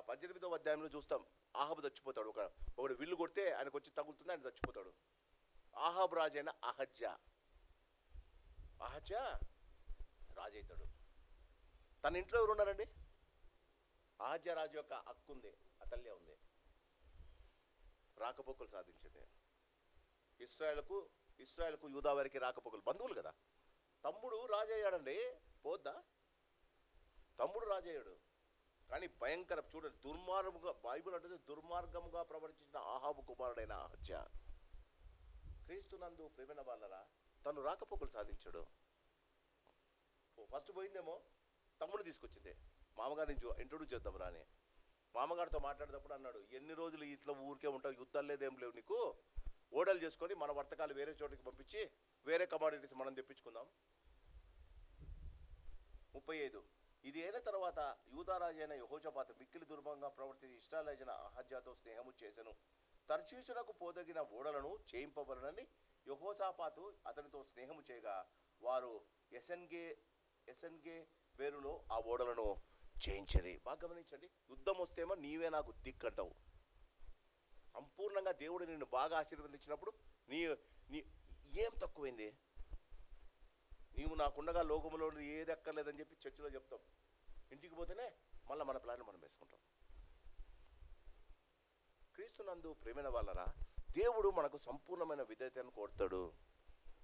18వ అధ్యాయంలో చూస్తాం. ఆహాబు చచ్చిపోతాడు. ఒకడు విల్లు కొడితే ఆయనకు వచ్చి తగులుతుంది, ఆయన చచ్చిపోతాడు. ఆహాబు రాజైన అహజ్యా రాజైతాడు. తన ఇంట్లో ఎవరు ఉన్నారండి? అహజ్యా రాజు యొక్క అక్కు ఉంది, అతల్య ఉంది. రాకపోకలు సాధించింది. ఇశ్రాయేలుకు యూదా వారికి రాకపోకలు, బంధువులు కదా. తమ్ముడు రాజయ్యాడండి, పోద్దా? తమ్ముడు రాజయ్యాడు. కానీ భయంకర, చూడండి, బైబిల్ అంటే దుర్మార్గముగా ప్రవర్తించిన ఆహాబు కుమారుడైన అహజ్యా క్రీస్తునందు ప్రేమైన వాళ్ళరా తను రాకపోకలు సాధించాడు. ఫస్ట్ పోయిందేమో తమ్ముడు తీసుకొచ్చింది. మామగారిని ఇంట్రొడ్యూస్ చేద్దాం రాని. మామగారితో మాట్లాడేటప్పుడు అన్నాడు, ఎన్ని రోజులు ఇట్లా ఊరికే ఉంటావు, యుద్ధాలు లేదేం లేవు నీకు, ఓడలు చేసుకొని మన వర్తకాలు వేరే చోటికి పంపించి వేరే కమాడిటీస్ మనం తెప్పించుకుందాం. 35 ఇది అయిన తర్వాత యూదారాజైన యెహోషాపాతు మిక్కిలి దుర్భంగా ప్రవర్తించి ఇశ్రాయేలు అహజ్యాతో స్నేహము చేసెను. తర్షీషునకు పోదగిన ఓడలను చేయింపబడనని యెహోషాపాతు అతనితో స్నేహము చేయగా వారు ఎసెన్గే వేరులో ఆ ఓడలను చేయించరి. బాగా గమనించండి. యుద్ధం వస్తేమో నీవే నాకు దిక్కంటావు. సంపూర్ణంగా దేవుడు నిన్ను బాగా ఆశీర్వదించినప్పుడు నీ ఏం తక్కువైంది? నీవు నాకుండగా లోకములో ఏది ఎక్కర్లేదని చెప్పి చర్చిలో చెప్తాం. ఇంటికి పోతేనే మళ్ళీ మన ప్లాన్ మనం వేసుకుంటాం. క్రీస్తునందు ప్రేమైన వాళ్ళరా దేవుడు మనకు సంపూర్ణమైన విధేయతను కోరుతాడు.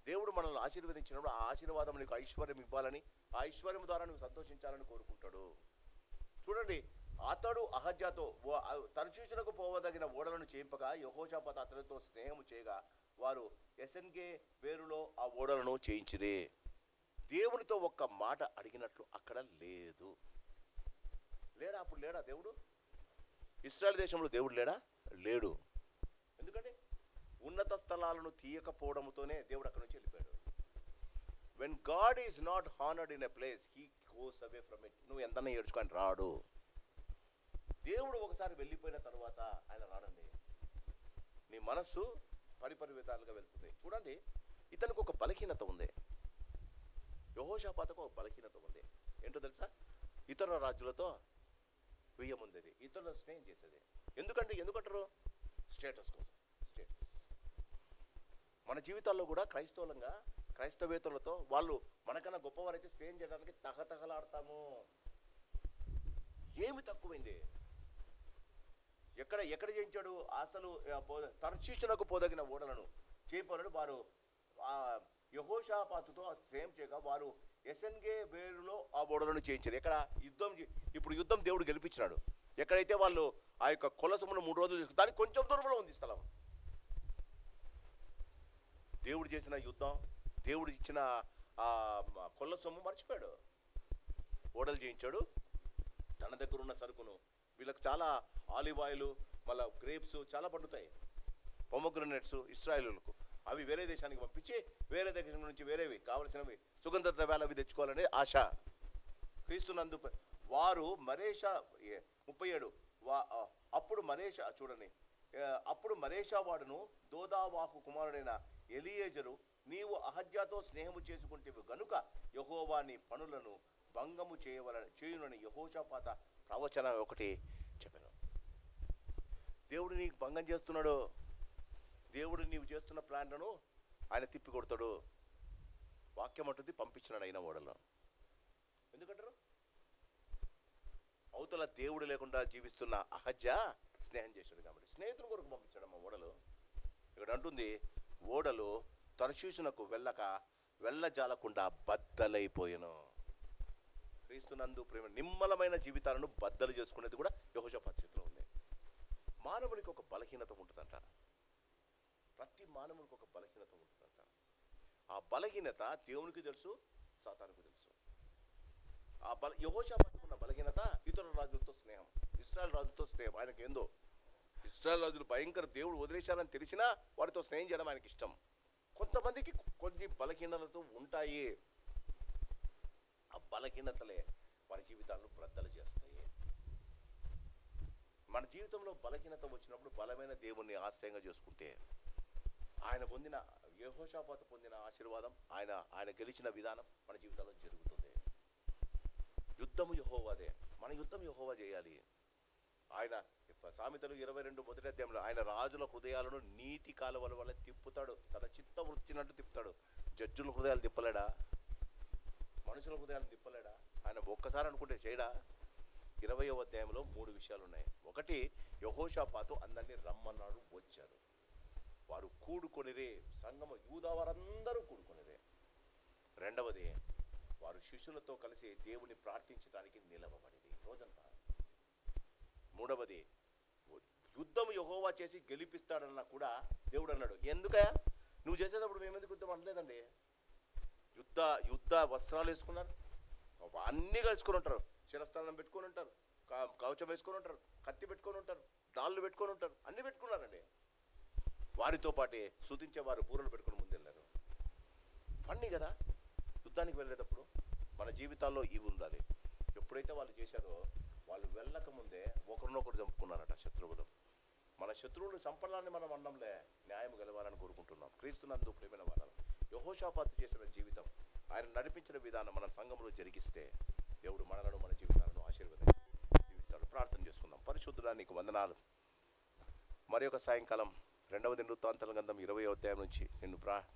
దేవుడు మనల్ని ఆశీర్వదించినప్పుడు ఆ ఆశీర్వాదం నీకు ఐశ్వర్యం ఇవ్వాలని, ఆ ఐశ్వర్యం ద్వారా నువ్వు సంతోషించాలని కోరుకుంటాడు. చూడండి, అతడు అహజ్యాతో తర్షీషునకు పోవదగిన ఓడలను చేయింపగా యెహోషాపాతు అతనితో స్నేహము చేయగా వారు ఎసెన్గే వేరులో ఆ ఓడలను చేయించిరి. దేవునితో ఒక్క మాట అడిగినట్లు అక్కడ లేడు. అప్పుడు లేడా దేవుడు? ఇశ్రాయేలు దేశంలో దేవుడు లేడు. ఎందుకంటే ఉన్నత స్థలాలను తీయకపోవడంతోనే దేవుడు అక్కడ నుంచి వెళ్ళిపోయాడు. When God is not honoured in a place, he goes away from it. నువ్వు ఎంతనే ఏడ్చుకొని రాడు. దేవుడు ఒకసారి వెళ్ళిపోయిన తర్వాత ఆయన రాడండి. నీ మనస్సు పరిపరి విధాలుగా వెళ్తుంది. చూడండి, ఇతనికి ఒక బలహీనత ఉంది. యెహోషాపాతుకు ఒక బలహీనత ఉంది. ఏంటో తెలుసా? ఇతర రాజులతో వెయ్యముందేది, ఇతరుల స్నేహం చేసేది. ఎందుకంటారు? స్టేటస్ కోసం. మన జీవితాల్లో కూడా క్రైస్తవేతరులతో వాళ్ళు మనకన్నా గొప్పవారైతే స్నేహం చేయడానికి తహతహలాడతాము. ఏమి తక్కువైంది? ఎక్కడ చేయించాడు? అసలు తర్షీషునకు పోదగిన ఓడలను చేపడు. వారు యెహోషాపాతుతో స్నేహం చేయగా వారు ఎసెన్గే వేరులో ఆ ఓడలను చేయించారు. ఇప్పుడు యుద్ధం దేవుడు గెలిపించినాడు. ఎక్కడైతే వాళ్ళు ఆ యొక్క కొలసమును 3 రోజులు చేసుకుని, దానికి కొంచెం దూరంలో ఉంది స్థలం. దేవుడు చేసిన యుద్ధం, దేవుడు ఇచ్చిన ఆ కొల్ల సొమ్ము మర్చిపోయాడు. ఓడలు చేయించాడు. తన దగ్గర ఉన్న సరుకును, వీళ్ళకి చాలా ఆలివ్ ఆయిల్, మళ్ళీ గ్రేప్స్ చాలా పండుతాయి. పొమగ్రనేట్స్ ఇశ్రాయేలులకు, అవి వేరే దేశానికి పంపించి వేరే దేశం నుంచి వేరేవి కావలసినవి సుగంధ ద్రవ్యాలు అవి తెచ్చుకోవాలనే ఆశ. క్రీస్తునందు వారు మరేషా 37 అప్పుడు మరేషా చూడండి, అప్పుడు మరేషా వాడును దోదావాహు కుమారుడైన ఎలియేజరు, నీవు అహజ్యాతో స్నేహము చేసుకుంటేవి గనుక యెహోవా నీ పనులను భంగము చేయునని యెహోషాపాత ప్రవచనం ఒకటి చెప్పాను. దేవుడు నీకు భంగం చేస్తున్నాడు. దేవుడు నీవు చేస్తున్న ప్లాన్లను ఆయన తిప్పి కొడతాడు. వాక్యం అంటుంది పంపించినాడు అయిన ఓడలో. ఎందుకంటారు? అవతల దేవుడు లేకుండా జీవిస్తున్న అహజ్య స్నేహం చేశాడు కాబట్టి స్నేహితుల కొరకు పంపించాడమ్మ ఓడలు. ఇక్కడ అంటుంది, ఓడలు తర్షీషునకు వెళ్ళజాలకుండా బద్దలైపోయాను. క్రీస్తునందు ప్రేమ నిమ్మలమైన జీవితాలను బద్దలు చేసుకునేది కూడా యెహోషాపాతు చేతిలో ఉంది. మానవునికి ఒక బలహీనత ఉంటుందంట. ప్రతి మానవునికి ఒక బలహీనత ఉంటుందంట. ఆ బలహీనత దేవునికి తెలుసు, సాతానుకు తెలుసు. ఆ యెహోషాపాతుకున్న బలహీనత ఇతర రాజులతో స్నేహం, ఇశ్రాయేల్ రాజులతో స్నేహం. ఆయనకి ఏందో ఇశ్రాయేల్ రాజులు భయంకర దేవుడు వదిలేశారని తెలిసినా వారితో స్నేహం చేయడం ఆయనకి ఇష్టం. కొంతమందికి కొన్ని బలహీనతలు ఉంటాయి. ఆ బలహీనతలే వారి జీవితాలను బ్రద్దలు చేస్తాయి. మన జీవితంలో బలహీనత వచ్చినప్పుడు బలమైన దేవుణ్ణి ఆశ్రయంగా చేసుకుంటే ఆయన పొందిన యెహోషాపాతు పొందిన ఆశీర్వాదం, ఆయన గెలిచిన విధానం మన జీవితంలో జరుగుతుంది. యుద్ధము యెహోవాదే. మన యుద్ధం యెహోవా చేయాలి. ఆయన సామెతలు 22 మొదటి అధ్యాయంలో ఆయన రాజుల హృదయాలను నీటి కాలువల వల్ల తిప్పుతాడు, తన చిత్త వృత్తినట్టు తిప్పుతాడు. జడ్జుల హృదయాలు తిప్పలేడా? మనుషుల హృదయాలను తిప్పలేడా? ఆయన ఒక్కసారి అనుకుంటే చేయడా? 20వ అధ్యాయంలో 3 విషయాలు ఉన్నాయి. ఒకటి, యెహోషాపాతు అందరినీ రమ్మన్నాడు, వచ్చారు. వారు కూడుకొనిరే, సంఘము యూదా వారందరూ కూడుకొనిరే. రెండవది, వారు శిష్యులతో కలిసి దేవుని ప్రార్థించడానికి నిలవబడింది రోజంతా. మూడవది, యుద్ధం యెహోవా చేసి గెలిపిస్తాడన్నా కూడా దేవుడు అన్నాడు, ఎందుకయా నువ్వు చేసేటప్పుడు మేమెందుకు యుద్ధం అనలేదండి. యుద్ధ వస్త్రాలు వేసుకున్నారు, అన్నీ కలుసుకొని ఉంటారు, శిరస్థానం పెట్టుకొని ఉంటారు, కవచం వేసుకొని ఉంటారు, కత్తి పెట్టుకొని ఉంటారు, డాళ్ళు పెట్టుకొని ఉంటారు, అన్నీ పెట్టుకున్నారండి. వారితో పాటే స్తుతించేవారు బూరలు పెట్టుకుని ముందెళ్ళారు. ఫన్నీ కదా. యుద్ధానికి వెళ్ళేటప్పుడు మన జీవితాల్లో ఇవి ఉండాలి. ఎప్పుడైతే వాళ్ళు చేశారో వాళ్ళు వెళ్ళక ముందే ఒకరినొకరు చంపుకున్నారట శత్రువులు. మన శత్రువులు చంపడాన్ని మనం అన్నంలే, న్యాయం గెలవాలని కోరుకుంటున్నాం. క్రీస్తునందు ప్రేమైన వారు, యెహోషాపాతు చేసిన జీవితం, ఆయన నడిపించిన విధానం మనం సంఘంలో జరిగిస్తే దేవుడు మనలను మన జీవితాలను ఆశీర్వదిస్తాడు. ప్రార్థన చేసుకుందాం. పరిశుద్ధుడా నీకు వందనాలు. మరి ఒక సాయంకాలం 2వ దినవృత్తాంతాల గ్రంథం 20వ అధ్యాయం నుంచి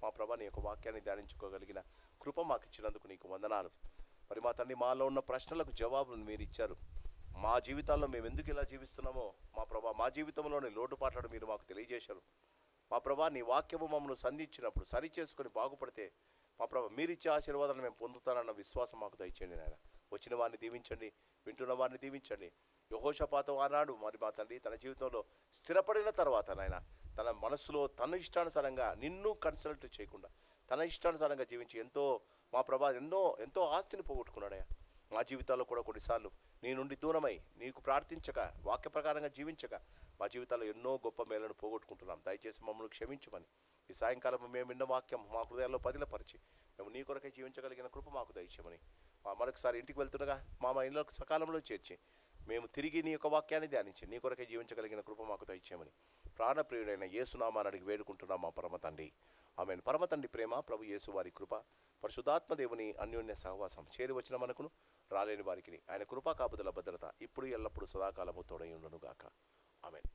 మా ప్రభా నీ యొక్క వాక్యాన్ని ధ్యానించుకోగలిగిన కృప మాకు ఇచ్చినందుకు నీకు వందనాలు. మరి మా తండ్రి, మాలో ఉన్న ప్రశ్నలకు జవాబులు మీరు ఇచ్చారు. మా జీవితాల్లో మేము ఎందుకు ఇలా జీవిస్తున్నామో మా ప్రభా, మా జీవితంలోని లోటుపాట్లను మీరు మాకు తెలియజేశారు. మా ప్రభా, నీ వాక్యము మమ్మల్ని సంధించినప్పుడు సరి చేసుకొని బాగుపడితే మా ప్రభా మీరిచ్చే ఆశీర్వాదాలను మేము పొందుతానన్న విశ్వాసం మాకు దయచేయండి నాయన. వచ్చిన వారిని దీవించండి, వింటున్న వారిని దీవించండి. యెహోషాపాతు ఆనాడు మరి మా తండ్రి తన జీవితంలో స్థిరపడిన తర్వాత నాయన తన మనసులో తన ఇష్టానుసారంగా నిన్ను కన్సల్ట్ చేయకుండా తన ఇష్టానుసారంగా జీవించి మా ప్రభా ఎంతో ఆస్తిని పోగొట్టుకున్నాడయ్యా. మా జీవితాల్లో కూడా కొన్నిసార్లు నీ నుండి దూరమై నీకు ప్రార్థించక వాక్య ప్రకారంగా జీవించక మా జీవితాల్లో ఎన్నో గొప్ప మేలను పోగొట్టుకుంటున్నాం. దయచేసి మమ్మల్ని క్షమించమని ఈ సాయంకాలం మేము విన్న వాక్యం మా హృదయాల్లో పదిలపరిచి మేము నీ కొరకై జీవించగలిగిన కృప మాకు దయచేయమని మరొకసారి ఇంటికి వెళ్తుండగా మా ఇళ్ళకు సకాలంలో చేర్చి మేము తిరిగి నీ యొక్క వాక్యాన్ని ధ్యానించి నీ కొరకై జీవించగలిగిన కృప మాకు దయచేయమని ప్రాణప్రియుడైన యేసునామాన్ని అడిగి వేడుకుంటున్నాం మా పరమ తండ్రి. ఆమేన్. పరమ తండ్రి ప్రేమ, ప్రభు యేసు వారి కృప, పరిశుద్ధాత్మ దేవుని అన్యోన్య సహవాసం చేరి వచ్చిన మనకును రాలేని వారికి ఆయన కృపా కాపుదల భద్రత ఇప్పుడు ఎల్లప్పుడూ సదాకాలము తోడై ఉండును గాక. ఆమేన్.